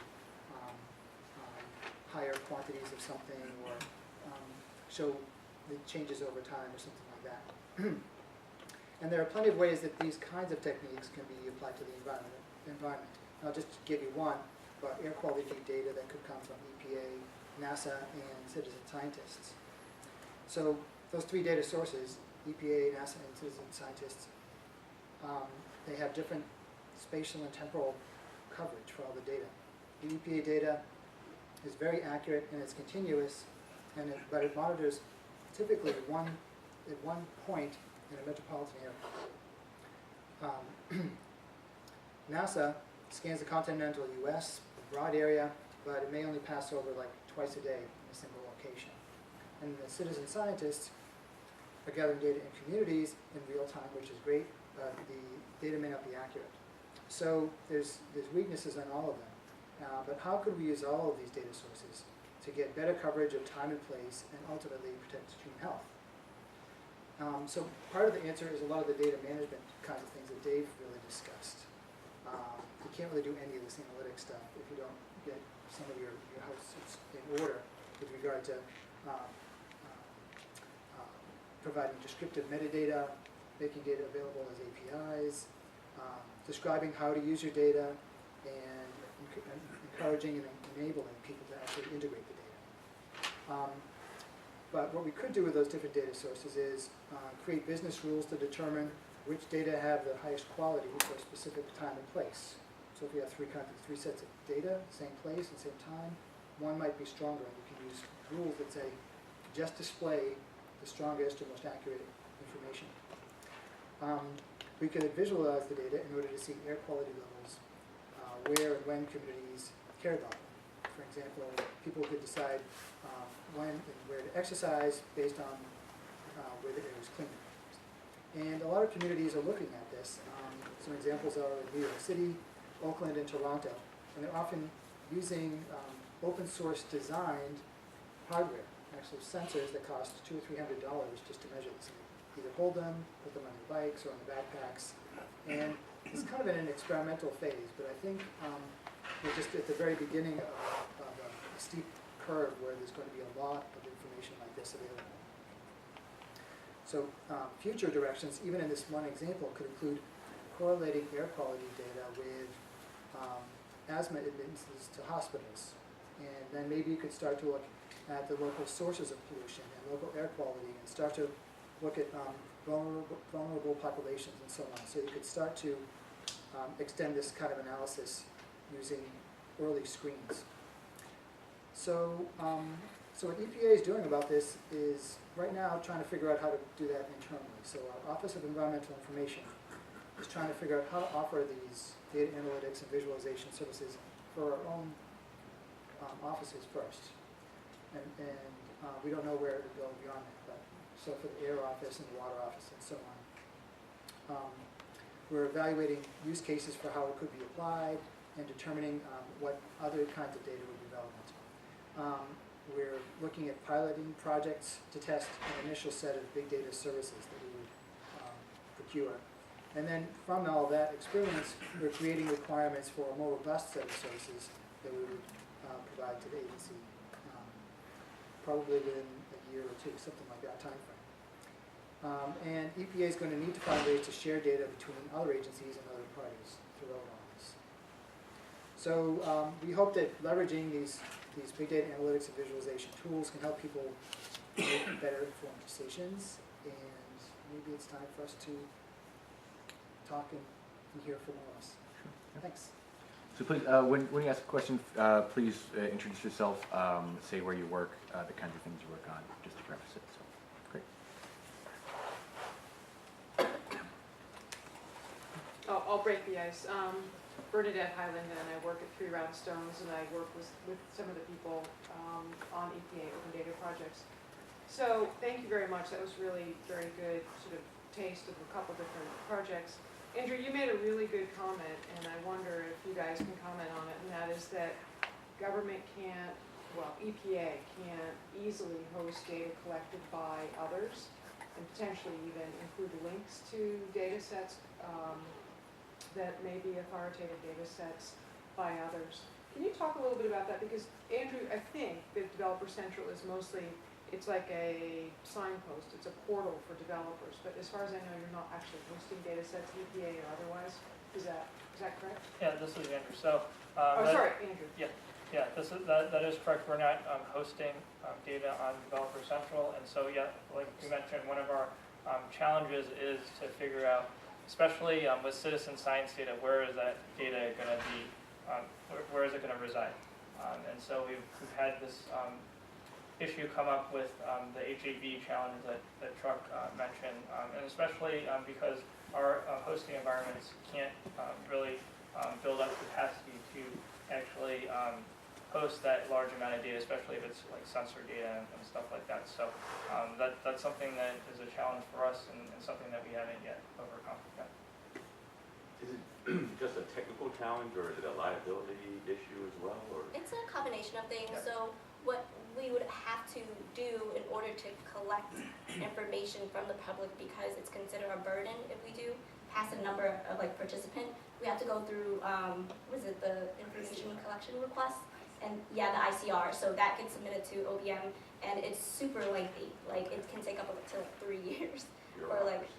higher quantities of something, or show the changes over time, or something like that. And there are plenty of ways that these kinds of techniques can be applied to the environment. I'll just give you one about air quality data that could come from EPA, NASA, and citizen scientists. So those three data sources, EPA, NASA, and citizen scientists, they have different spatial and temporal coverage for all the data. The EPA data is very accurate and it's continuous, but it monitors typically at one point in a metropolitan area. NASA scans the continental U.S., a broad area, but it may only pass over like twice a day in a single location. And the citizen scientists are gathering data in communities in real time, which is great, but the data may not be accurate. So there's weaknesses in all of them. But how could we use all of these data sources to get better coverage of time and place and ultimately protect human health? So part of the answer is a lot of the data management kinds of things that Dave really discussed. You can't really do any of this analytic stuff if you don't get some of your house in order with regard to providing descriptive metadata, making data available as APIs, describing how to use your data, and encouraging and enabling people to actually integrate the data. But what we could do with those different data sources is create business rules to determine which data have the highest quality for a specific time and place. So if you have three sets of data, same place and same time, one might be stronger, and you can use rules that say just display the strongest or most accurate information. We could visualize the data in order to see air quality levels, where and when communities care about them. For example, people could decide when and where to exercise based on where the air is clean. And a lot of communities are looking at this. Some examples are in New York City, Oakland, and Toronto. And they're often using open source designed hardware, actually sensors that cost $200 or $300 just to measure this. Either hold them, put them on their bikes or on their backpacks. And it's kind of in an experimental phase, but I think we're just at the very beginning of a steep curve where there's going to be a lot of information like this available. So future directions, even in this one example, could include correlating air quality data with asthma admissions to hospitals. And then maybe you could start to look at the local sources of pollution and local air quality, and start to look at vulnerable populations and so on. So you could start to extend this kind of analysis using early screens. So, so what EPA is doing about this is right now trying to figure out how to do that internally. So our Office of Environmental Information is trying to figure out how to offer these data analytics and visualization services for our own offices first. And we don't know where it would go beyond that. But so for the air office and the water office and so on. We're evaluating use cases for how it could be applied and determining what other kinds of data would be relevant. We're looking at piloting projects to test an initial set of big data services that we would procure. And then from all that experience, we're creating requirements for a more robust set of services that we would provide to the agency, probably within a year or two, something like that time frame. And EPA is going to need to find ways to share data between other agencies and other parties throughout all this. So we hope that leveraging these big data analytics and visualization tools can help people make better informed decisions, and maybe it's time for us to talk and hear from all of us. Thanks. So please, when you ask a question, please introduce yourself, say where you work, the kinds of things you work on, just to preface it. So, great. I'll break the ice. Bernadette Highland, and I work at 3 Round Stones, and I work with some of the people on EPA open data projects. So thank you very much. That was really very good sort of taste of a couple different projects. Andrew, you made a really good comment, and I wonder if you guys can comment on it, and that is that government can't, well, EPA can't easily host data collected by others, and potentially even include links to data sets that may be authoritative data sets by others. Can you talk a little bit about that? Because Andrew, I think that Developer Central is mostly, it's like a signpost, it's a portal for developers, but as far as I know, you're not actually hosting data sets, EPA or otherwise. Is that correct? Yeah, this is Andrew. So, Sorry, Andrew. Yeah, that is correct. We're not hosting data on Developer Central, and so yeah, like you mentioned, one of our challenges is to figure out, especially with citizen science data, where is that data going to be? Where is it going to reside? And so we've had this issue come up with the HAB challenge that Truck mentioned, and especially because our hosting environments can't really build up capacity to actually host that large amount of data, especially if it's like sensor data and stuff like that. So that's something that is a challenge for us and something that we haven't yet overcome. Yeah. Is it just a technical challenge, or is it a liability issue as well? Or? It's a combination of things. Yeah. So what we would have to do in order to collect information from the public, because it's considered a burden if we do pass a number of like participant, we have to go through the information collection request, and yeah, the ICR. So that gets submitted to OBM, and it's super lengthy. Like it can take up to 3 years, or like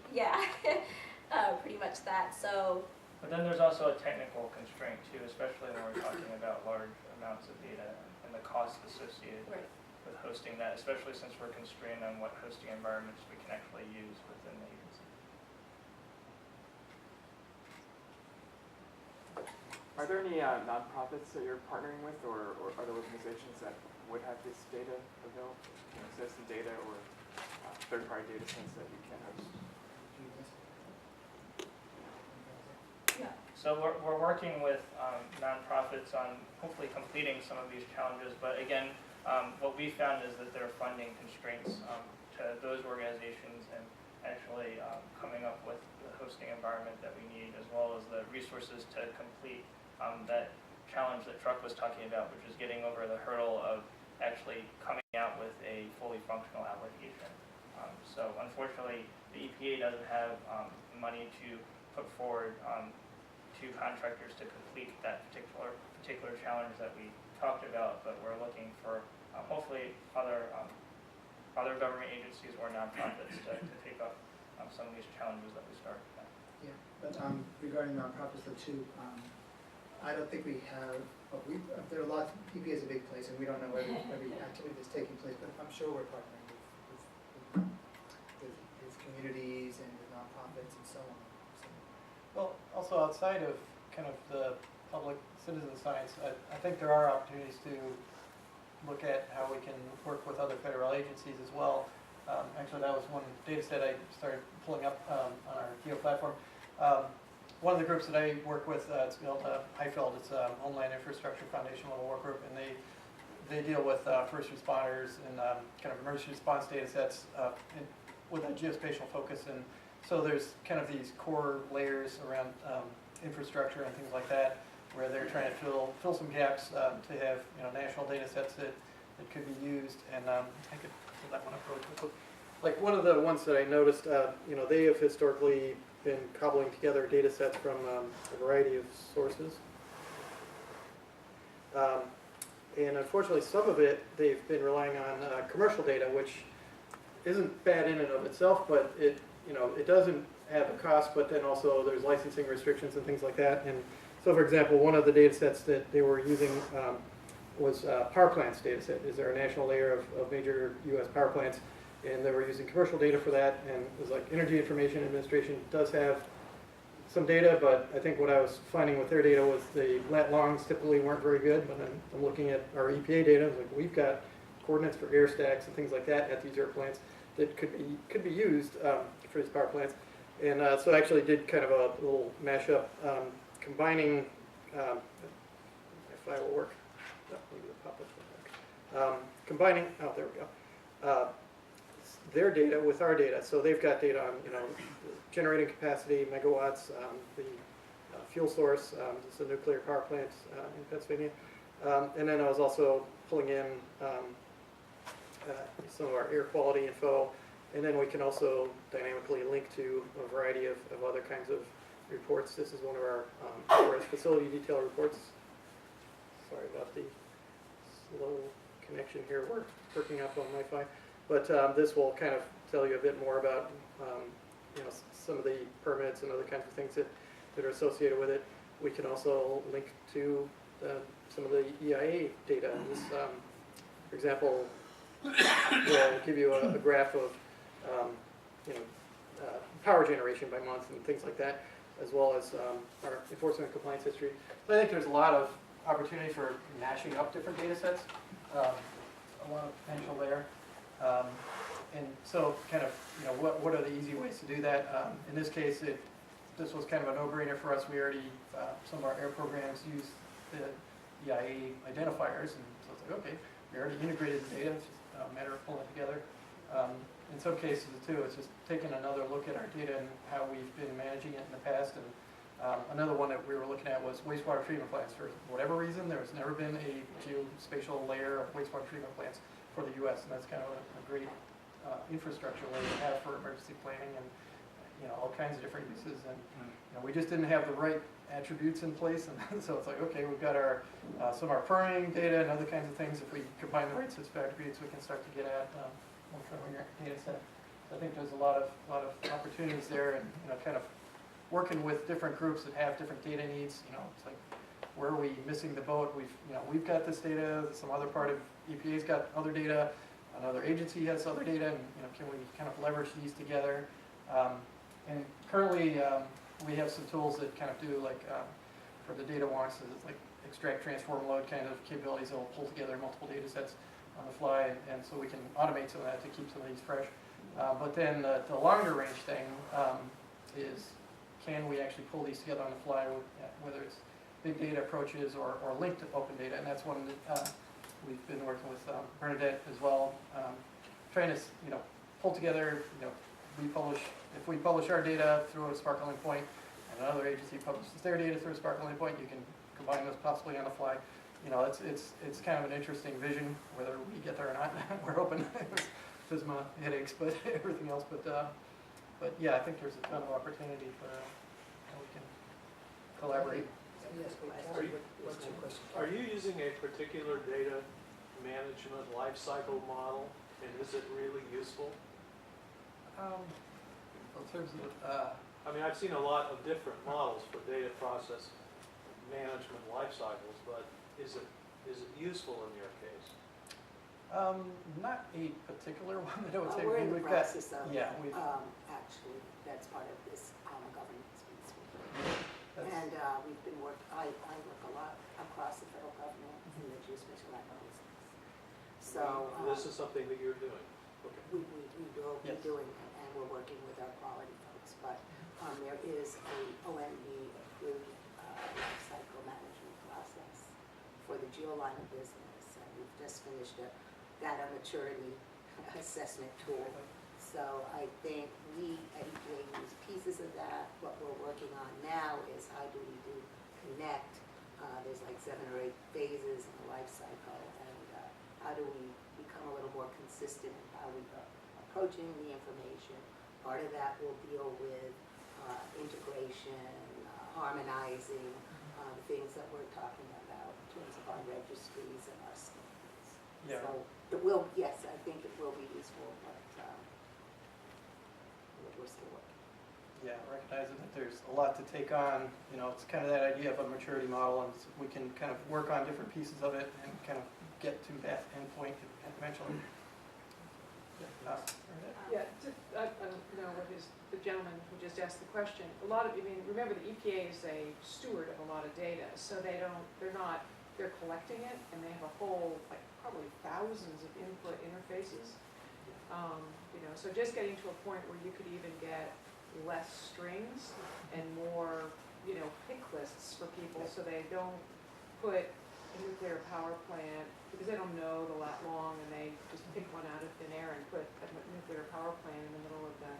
pretty much that. So. But then there's also a technical constraint too, especially when we're talking about large amounts of data and the costs associated with hosting that, especially since we're constrained on what hosting environments we can actually use within the agency. Are there any nonprofits that you're partnering with, or other organizations that would have this data available, citizen data or third-party data sets that you can host? So we're working with nonprofits on hopefully completing some of these challenges, but again, what we found is that there are funding constraints to those organizations, and actually coming up with the hosting environment that we need, as well as the resources to complete that challenge that Truck was talking about, which is getting over the hurdle of actually coming out with a fully functional application. So unfortunately, the EPA doesn't have money to put forward to contractors to complete that particular challenge that we talked about, but we're looking for hopefully other government agencies or nonprofits to take up some of these challenges that we started. Yeah, but regarding nonprofits though too, I don't think we have, there are lots, EPA is a big place and we don't know every activity that's taking place, but I'm sure we're partnering with communities and with nonprofits and so on. So. Well, also outside of kind of the public citizen science, I think there are opportunities to look at how we can work with other federal agencies as well. Actually, that was one data set I started pulling up on our Geo platform. One of the groups that I work with, it's called HIFELD, it's Homeland Infrastructure Foundation Level Work Group, and they deal with first responders and kind of emergency response data sets with a geospatial focus. And so there's kind of these core layers around infrastructure and things like that, where they're trying to fill some gaps to have national data sets that could be used. And I could pull that one up really quickly. Like one of the ones that I noticed, they have historically been cobbling together data sets from a variety of sources. And unfortunately, some of it, they've been relying on commercial data, which isn't bad in and of itself, but it doesn't have a cost, but then also there's licensing restrictions and things like that. And so, for example, one of the data sets that they were using was power plants data set. Is there a national layer of major U.S. power plants? And they were using commercial data for that, and it was like Energy Information Administration does have some data, but I think what I was finding with their data was the lat longs typically weren't very good. But then I'm looking at our EPA data, like we've got coordinates for air stacks and things like that at these air plants that could be used for these power plants. And so I actually did kind of a little mashup, combining, if I will work, no, maybe the pop-up will work. Combining, oh, there we go. Their data with our data. So they've got data on, generating capacity, megawatts, the fuel source, this is a nuclear power plant in Pennsylvania. And then I was also pulling in some of our air quality info. And then we can also dynamically link to a variety of other kinds of reports. This is one of our facility detail reports. Sorry about the slow connection here. We're working up on Wi-Fi. But this will kind of tell you a bit more about some of the permits and other kinds of things that are associated with it. We can also link to some of the EIA data. This, for example, will give you a graph of power generation by month and things like that, as well as our enforcement and compliance history. So I think there's a lot of opportunity for mashing up different data sets, a lot of potential there. And so kind of, what are the easy ways to do that? In this case, this was kind of a no-brainer for us. We already, some of our air programs use the EIA identifiers, and so it's like, okay, we already integrated the data, it's just a matter of pulling it together. In some cases too, it's just taking another look at our data and how we've been managing it in the past. And another one that we were looking at was wastewater treatment plants. For whatever reason, there has never been a geospatial layer of wastewater treatment plants for the U.S., and that's kind of a great infrastructure layer to have for emergency planning and all kinds of different uses. And we just didn't have the right attributes in place, and so it's like, okay, we've got our some of our permitting data and other kinds of things. If we combine the right sets of attributes, we can start to get at more familiar data set. So I think there's a lot of opportunities there, and kind of working with different groups that have different data needs. It's like, where are we missing the boat? We've got this data. Some other part of EPA's got other data. Another agency has other data, and can we kind of leverage these together? And currently, we have some tools that kind of do for the data wonks, it's like extract, transform, load kind of capabilities that will pull together multiple data sets on the fly, and so we can automate some of that to keep some of these fresh. But then the longer range thing is, can we actually pull these together on the fly, whether it's big data approaches or linked to open data? And that's one that we've been working with Bernadette as well, trying to pull together. If we publish our data through a Sparkle endpoint, and another agency publishes their data through a Sparkle endpoint, you can combine those possibly on the fly. It's kind of an interesting vision. Whether we get there or not, we're hoping. There's my headaches, but everything else. But yeah, I think there's a ton of opportunity for how we can collaborate. What's your question? Are you using a particular data management lifecycle model, and is it really useful? In terms of, I mean, I've seen a lot of different models for data process management life cycles, but is it useful in your case? not a particular one that I would say. We're in the We've got- process of, Yeah, actually, that's part of this governance piece. that's- And we've been I work a lot across the federal government in the geospatial business. So This is something that you're doing. Okay. we will be Yes. doing it, and we're working with our quality folks. But there is a OMB approved life cycle management process for the geo line of business, and we've just finished a data maturity assessment tool. So I think we at EPA use pieces of that. What we're working on now is how do we connect. There's like 7 or 8 phases in the life cycle, and how do we become a little more consistent in how we are approaching the information. Part of that will deal with integration, harmonizing the things that we're talking about in terms of our registries and our standards. Yeah. So it will, yes, I think it will be useful, but we're still working. yeah, recognizing that there's a lot to take on, you know, it's kind of that idea of a maturity model, and we can kind of work on different pieces of it and kind of get to that endpoint eventually. Yeah, I don't know what the gentleman who just asked the question, a lot of, I mean, remember the EPA is a steward of a lot of data, so they're collecting it, and they have a whole, like, probably thousands of input interfaces. You know, so just getting to a point where you could even get less strings and more, you know, pick lists for people, so they don't put a nuclear power plant, because they don't know the lat long, and they just pick one out of thin air and put a nuclear power plant in the middle of the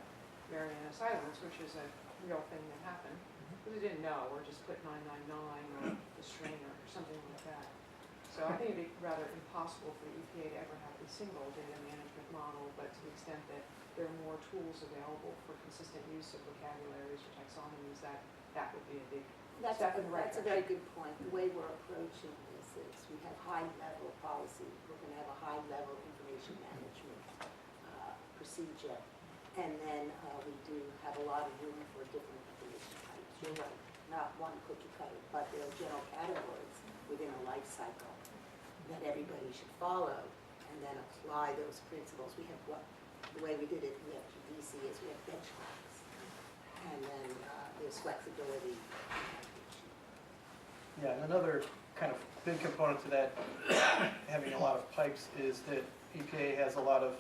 Marianas Islands, which is a real thing that happened. Because they didn't know, or just put 999 or the strainer or something like that. So I think it'd be rather impossible for the EPA to ever have a single data management model, but to the extent that there are more tools available for consistent use of vocabularies or taxonomies, that would be a big step in the right That's a very good point. The way we're approaching this is we have high-level policy. We're going to have a high-level information management procedure. And then we do have a lot of room for different information types. You're right, not one cookie cutter, but there are general categories within a life cycle that everybody should follow and then apply those principles. We have the way we did it, we have GDC is we have benchmarks. And then there's flexibility. Yeah, and another kind of big component to that, having a lot of pipes, is that EPA has a lot of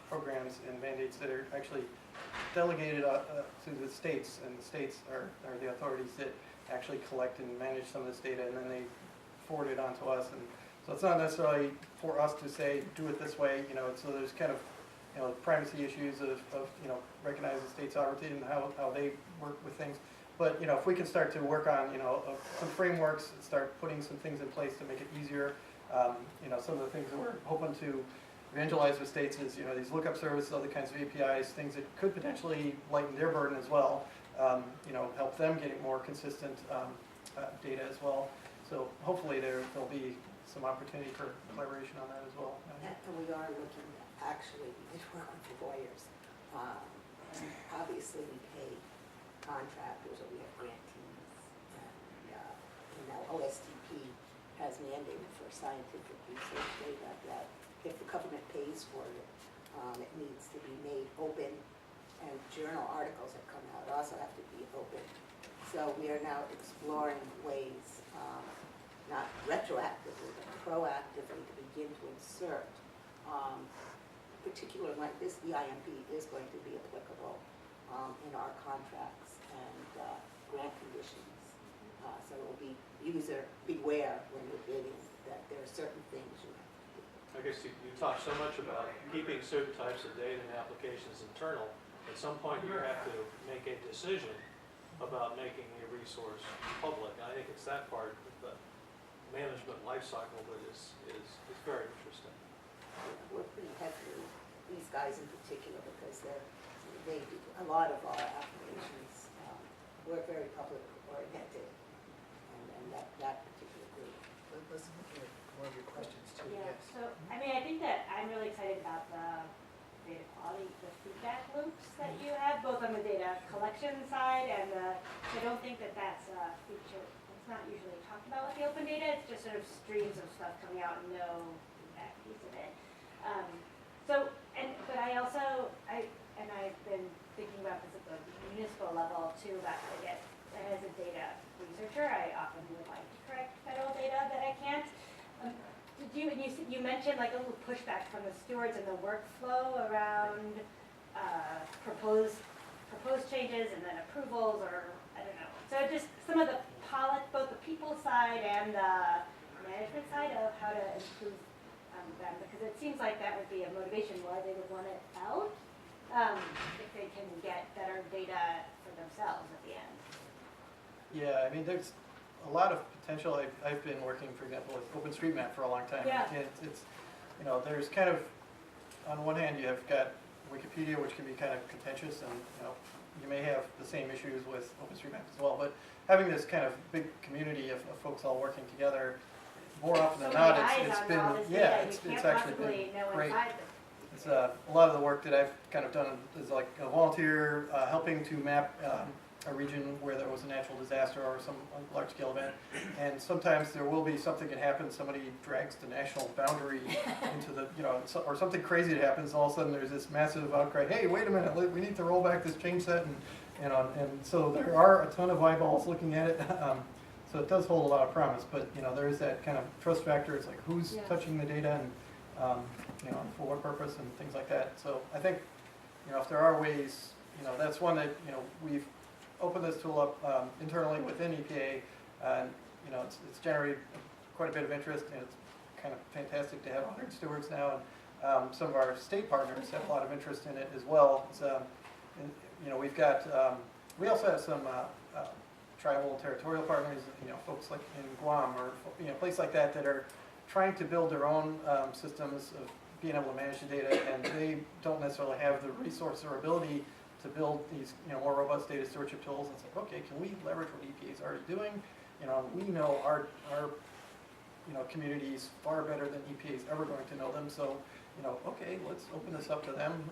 programs and mandates that are actually delegated to the states, and the states are the authorities that actually collect and manage some of this data, and then they forward it on to us. And so it's not necessarily for us to say, do it this way, you know, so there's kind of, you know, privacy issues of you know, recognizing state sovereignty and how they work with things. But, you know, if we can start to work on, you know, some frameworks, start putting some things in place to make it easier, you know, some of the things that we're hoping to evangelize with states is, you know, these lookup services, other kinds of APIs, things that could potentially lighten their burden as well, you know, help them getting more consistent data as well. So hopefully there'll be some opportunity for collaboration on that as well. And we are looking at, actually, we did work with lawyers. Obviously, we pay contractors, or we have grantees, and now OSTP has mandated for scientific research data that if the government pays for it, it needs to be made open, and journal articles that come out also have to be open. So we are now exploring ways, not retroactively, but proactively, to begin to insert, particularly like this EIMP is going to be applicable in our contracts and grant conditions. So it will be user beware when you're bidding, that there are certain things you have to do. I guess you talk so much about keeping certain types of data and applications internal. At some point, you have to make a decision about making a resource public. And I think it's that part of the management life cycle that is very interesting. We're pretty heavily, these guys in particular, because they do a lot of our applications. We're very public oriented, and that particular group. Let's hear more of your questions too. Yeah, Yes. so, I mean, I think that I'm really excited about the data quality, the feedback loops that you have, both on the data collection side and I don't think that that's a feature, it's not usually talked about with the open data, it's just sort of streams of stuff coming out and no feedback piece of it. But I also, I've been thinking about this at the municipal level too, about as a data researcher, I often would like to correct federal data that I can't. You mentioned like a little pushback from the stewards and the workflow around proposed changes and then approvals, or I don't know. So just some of the both the people side and the management side of how to improve them, because it seems like that would be a motivation why they would want it out if they can get better data for themselves at the end. Yeah, I mean, there's a lot of potential. I've been working, for example, with Openstreetmap for a long time. Yeah. It's you know, there's kind of, on one hand, you have got Wikipedia, which can be kind of contentious, and you know, you may have the same issues with Openstreetmap as well. But having this kind of big community of folks all working together, more often than not, it's been, yeah, it's actually been great. it's a lot of the work that I've kind of done is like a volunteer helping to map a region where there was a natural disaster or some large-scale event, and sometimes there will be something that happens, somebody drags the national boundary into the, or something crazy that happens, and all of a sudden there's this massive outcry, hey, wait a minute, we need to roll back this change set, and so there are a ton of eyeballs looking at it, so it does hold a lot of promise, but, there is that kind of trust factor, it's like who's touching the data, and, for what purpose, and things like that, so I think, if there are ways, that's one that, we've opened this tool up internally within EPA, and it's generated quite a bit of interest, and it's kind of fantastic to have 100 stewards now. And some of our state partners have a lot of interest in it as well. It's, we've got we also have some tribal and territorial partners, folks like in Guam or places like that that are trying to build their own systems of being able to manage the data, and they don't necessarily have the resource or ability to build these more robust data stewardship tools. And it's like, okay, can we leverage what EPA is already doing? We know our communities far better than EPA is ever going to know them. So okay, let's open this up to them.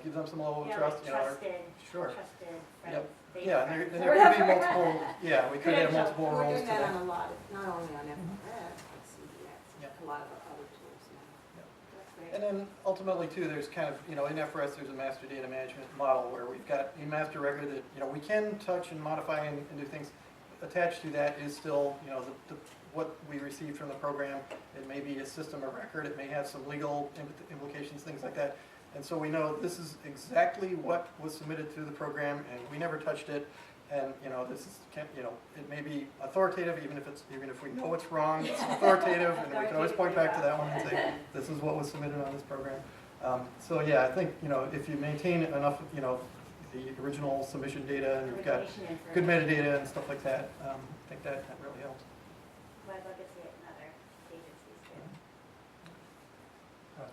Give them some level of trust. Trusted friends. Yeah, and there could be multiple. Yeah, we could have multiple roles. We're doing that on a lot, not only on FRS, but CDX, a lot of other tools now. That's great. And then ultimately too, there's kind of, in FRS there's a master data management model where we've got a master record that, we can touch and modify and do things. Attached to that is still, what we received from the program. It may be a system of record, it may have some legal implications, things like that. And so we know this is exactly what was submitted through the program, and we never touched it. And this is, it may be authoritative, even if we know it's wrong, it's authoritative, and we can always point back to that one and say, this is what was submitted on this program. So yeah, I think if you maintain enough, the original submission data, and you've got good metadata and stuff like that, I think that really helps. Well, I'd love to see it in other agencies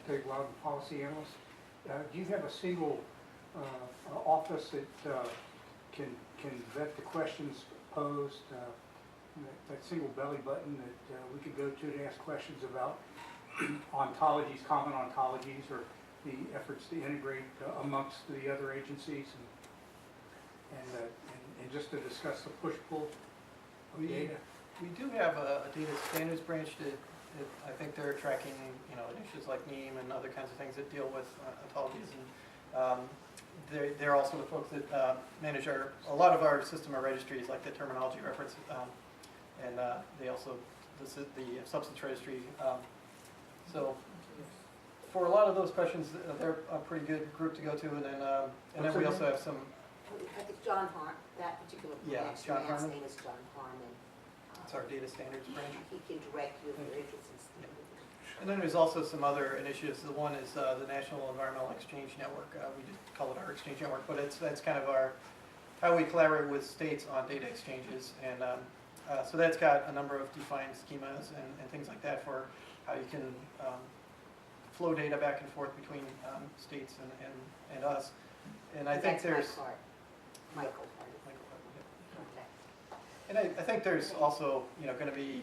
too. Dave Loudon, policy analyst. Do you have a single office that can vet the questions posed, that single belly button that we could go to ask questions about ontologies, common ontologies, or the efforts to integrate amongst the other agencies, and just to discuss the push-pull of data? We do have a data standards branch that I think they're tracking, issues like NEAM and other kinds of things that deal with ontologies, and they're also the folks that manage a lot of our system of registries, like the terminology reference, and they also the substance registry. So for a lot of those questions, they're a pretty good group to go to, and then we also have some. I think John Harm, that particular branch, John man's Harmon. name is John Harmon. It's our data standards branch. He can direct you if you're interested in standards. And then there's also some other initiatives. The one is the National Environmental Exchange Network. We just call it our exchange network, but that's kind of how we collaborate with states on data exchanges. And so that's got a number of defined schemas and things like that for how you can flow data back and forth between states and us. And I think there's Michael. And I think there's also, going to be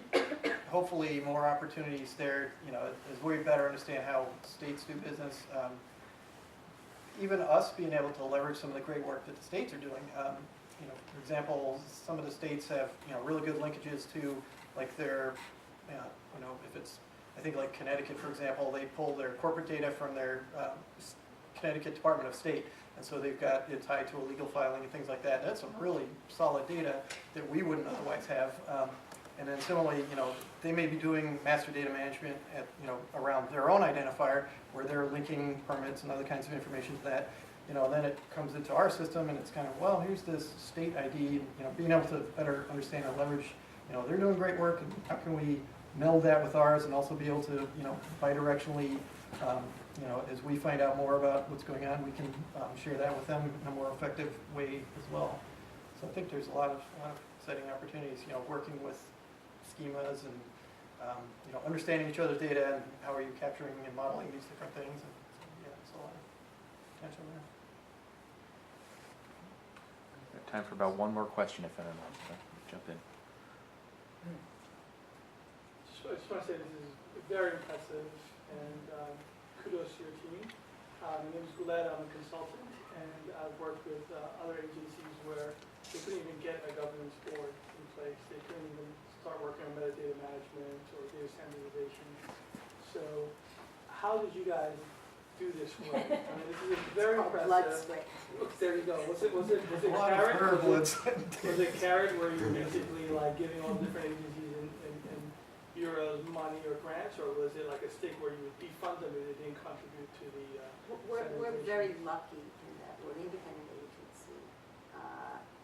hopefully more opportunities there, as we better understand how states do business. Even us being able to leverage some of the great work that the states are doing. For example, some of the states have, really good linkages to, like their, if it's, I think like Connecticut, for example, they pull their corporate data from their Connecticut Department of State. And so they've got it tied to a legal filing and things like that. That's some really solid data that we wouldn't otherwise have. And then similarly, they may be doing master data management at, around their own identifier where they're linking permits and other kinds of information to that. Then it comes into our system and it's kind of, well, here's this state ID, being able to better understand and leverage, they're doing great work, and how can we meld that with ours and also be able to, bidirectionally, as we find out more about what's going on, we can share that with them in a more effective way as well. So I think there's a lot of exciting opportunities, working with schemas and, understanding each other's data and how are you capturing and modeling these different things. And, it's a lot of potential there. We've got time for about one more question if anyone wants to jump in. I just want to say this is very impressive, and kudos to your team. My name is Guled, I'm a consultant, and I've worked with other agencies where they couldn't even get a governance board in place. They couldn't even start working on metadata management or data standardization. So how did you guys do this work? I mean, this is very impressive. Blood, sweat. There you go. Was it A lot of carrot? herb Was bloods. it carrot where you're basically like giving all different agencies in euros money or grants, or was it like a stick where you would defund them if they didn't contribute to the We're standardization? very lucky in that we're an independent agency.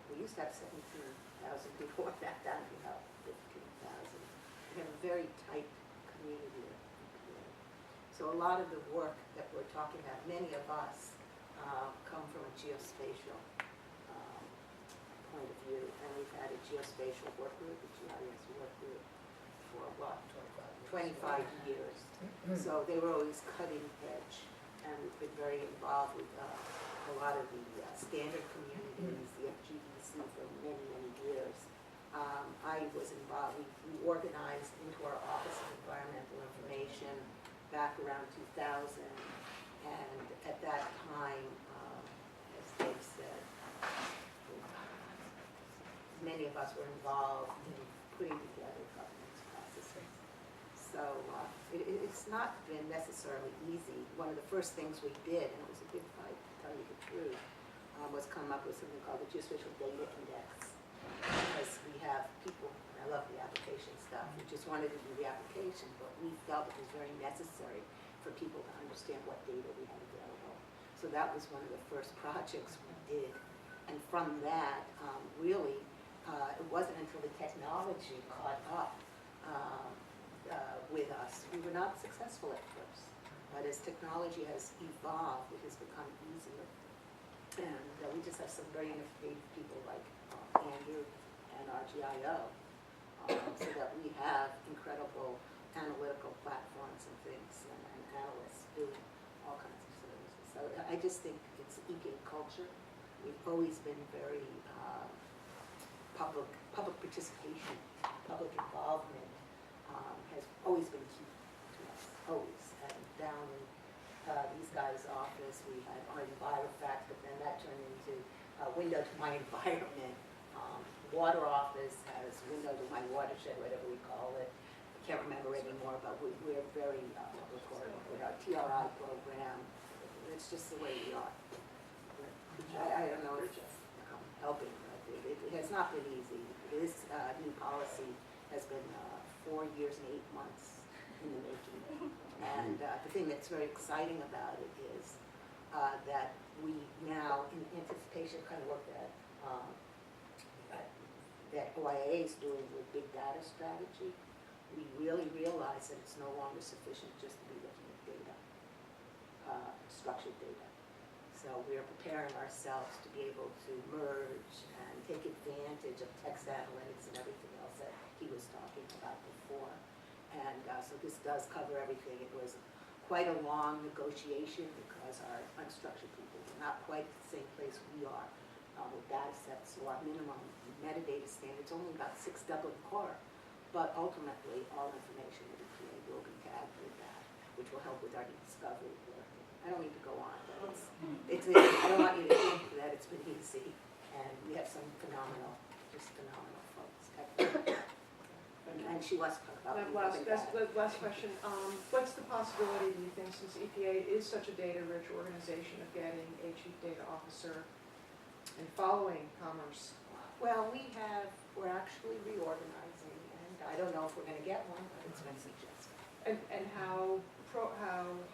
We used to have 17,000 before that, down to about 15,000. We have a very tight community. So a lot of the work that we're talking about, many of us come from a geospatial point of view, and we've had a geospatial work group, a GIS work group, for what? 25 years. So they were always cutting edge, and we've been very involved with a lot of the standard communities, the FGDC for many, many years. I was involved, we organized into our Office of Environmental Information back around 2000, and at that time, as Dave said, many of us were involved in putting together governance processes. So it's not been necessarily easy. One of the first things we did, and it was a big fight to tell you the truth, was come up with something called the Geospatial Data Index. Because we have people, and I love the application stuff, we just wanted to do the application, but we felt it was very necessary for people to understand what data we had available. So that was one of the first projects we did. And from that, really, it wasn't until the technology caught up with us. We were not successful at first, but as technology has evolved, it has become easier. And we just have some very innovative people like Andrew and our GIO, so that we have incredible analytical platforms and things, and analysts doing all kinds of services. So I just think it's EPA culture. We've always been very public participation, public involvement has always been key to us, always. And down in these guys' office, we had our EnviroFact, but then that turned into a window to my environment. Water office has window to my watershed, whatever we call it. I can't remember anymore, but we're very public oriented. With our TRI program, it's just the way we are. I don't know if it's helping, but it has not been easy. This new policy has been 4 years and 8 months in the making. And the thing that's very exciting about it is that we now, in anticipation kind of work that OIA is doing with big data strategy, we really realize that it's no longer sufficient just to be looking at data, structured data. So we are preparing ourselves to be able to merge and take advantage of text analytics and everything else that he was talking about before. And so this does cover everything. It was quite a long negotiation because our unstructured people were not quite at the same place we are with data sets. So our minimum metadata standard's only about 6 Dublin core. But ultimately, all information in the EPA will be tagged with that, which will help with our discovery work. I don't need to go on, but I don't want you to think that it's been easy. And we have some phenomenal folks. And she wants to talk about That last question. What's the possibility, do you think, since EPA is such a data-rich organization, of getting a chief data officer and following Commerce? Well, we're actually reorganizing, and I don't know if we're going to get one, but it's been suggested. And how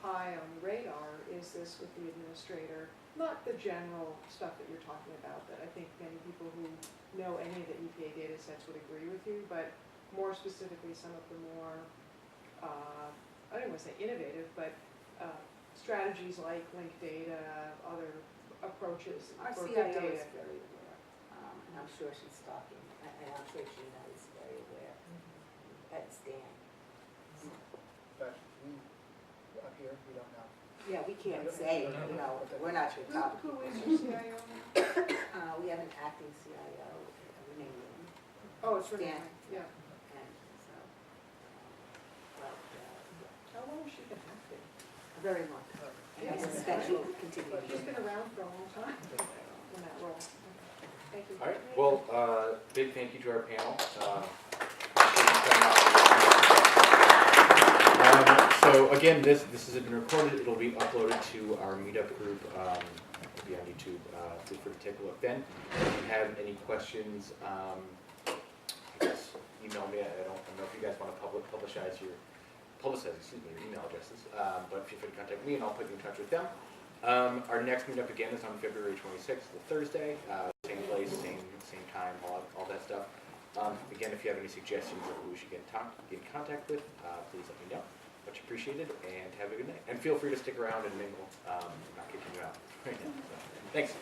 high on the radar is this with the administrator? Not the general stuff that you're talking about, that I think many people who know any of the EPA data sets would agree with you, but more specifically some of the more, I don't want to say innovative, but strategies like linked data, other approaches Our for CIO big data. is very aware, and I'm sure she's talking, and I'm sure she knows very aware. That's Dan. But we, up here, we don't know. Yeah, we can't say, we're not your top. Who is your CIO? We have an acting CIO, Renee Yuen. Oh, it's Renee, Dan. yeah. And so, How long has she been acting? very long term. And I suspect you'll continue. She's been around for a long time in that role. Thank you. All right, well, big thank you to our panel. So again, this has been recorded. It'll be uploaded to our meetup group. It'll be on YouTube. Feel free to take a look then. If you have any questions, I guess email me. I don't know if you guys want to publicize your email addresses, but feel free to contact me and I'll put you in touch with them. Our next meetup again is on February 26th, the Thursday. Same place, same time, all that stuff. Again, if you have any suggestions of who we should get in contact with, please let me know. Much appreciated, and have a good night. And feel free to stick around and mingle. I'm not kicking you out right now. So, thanks.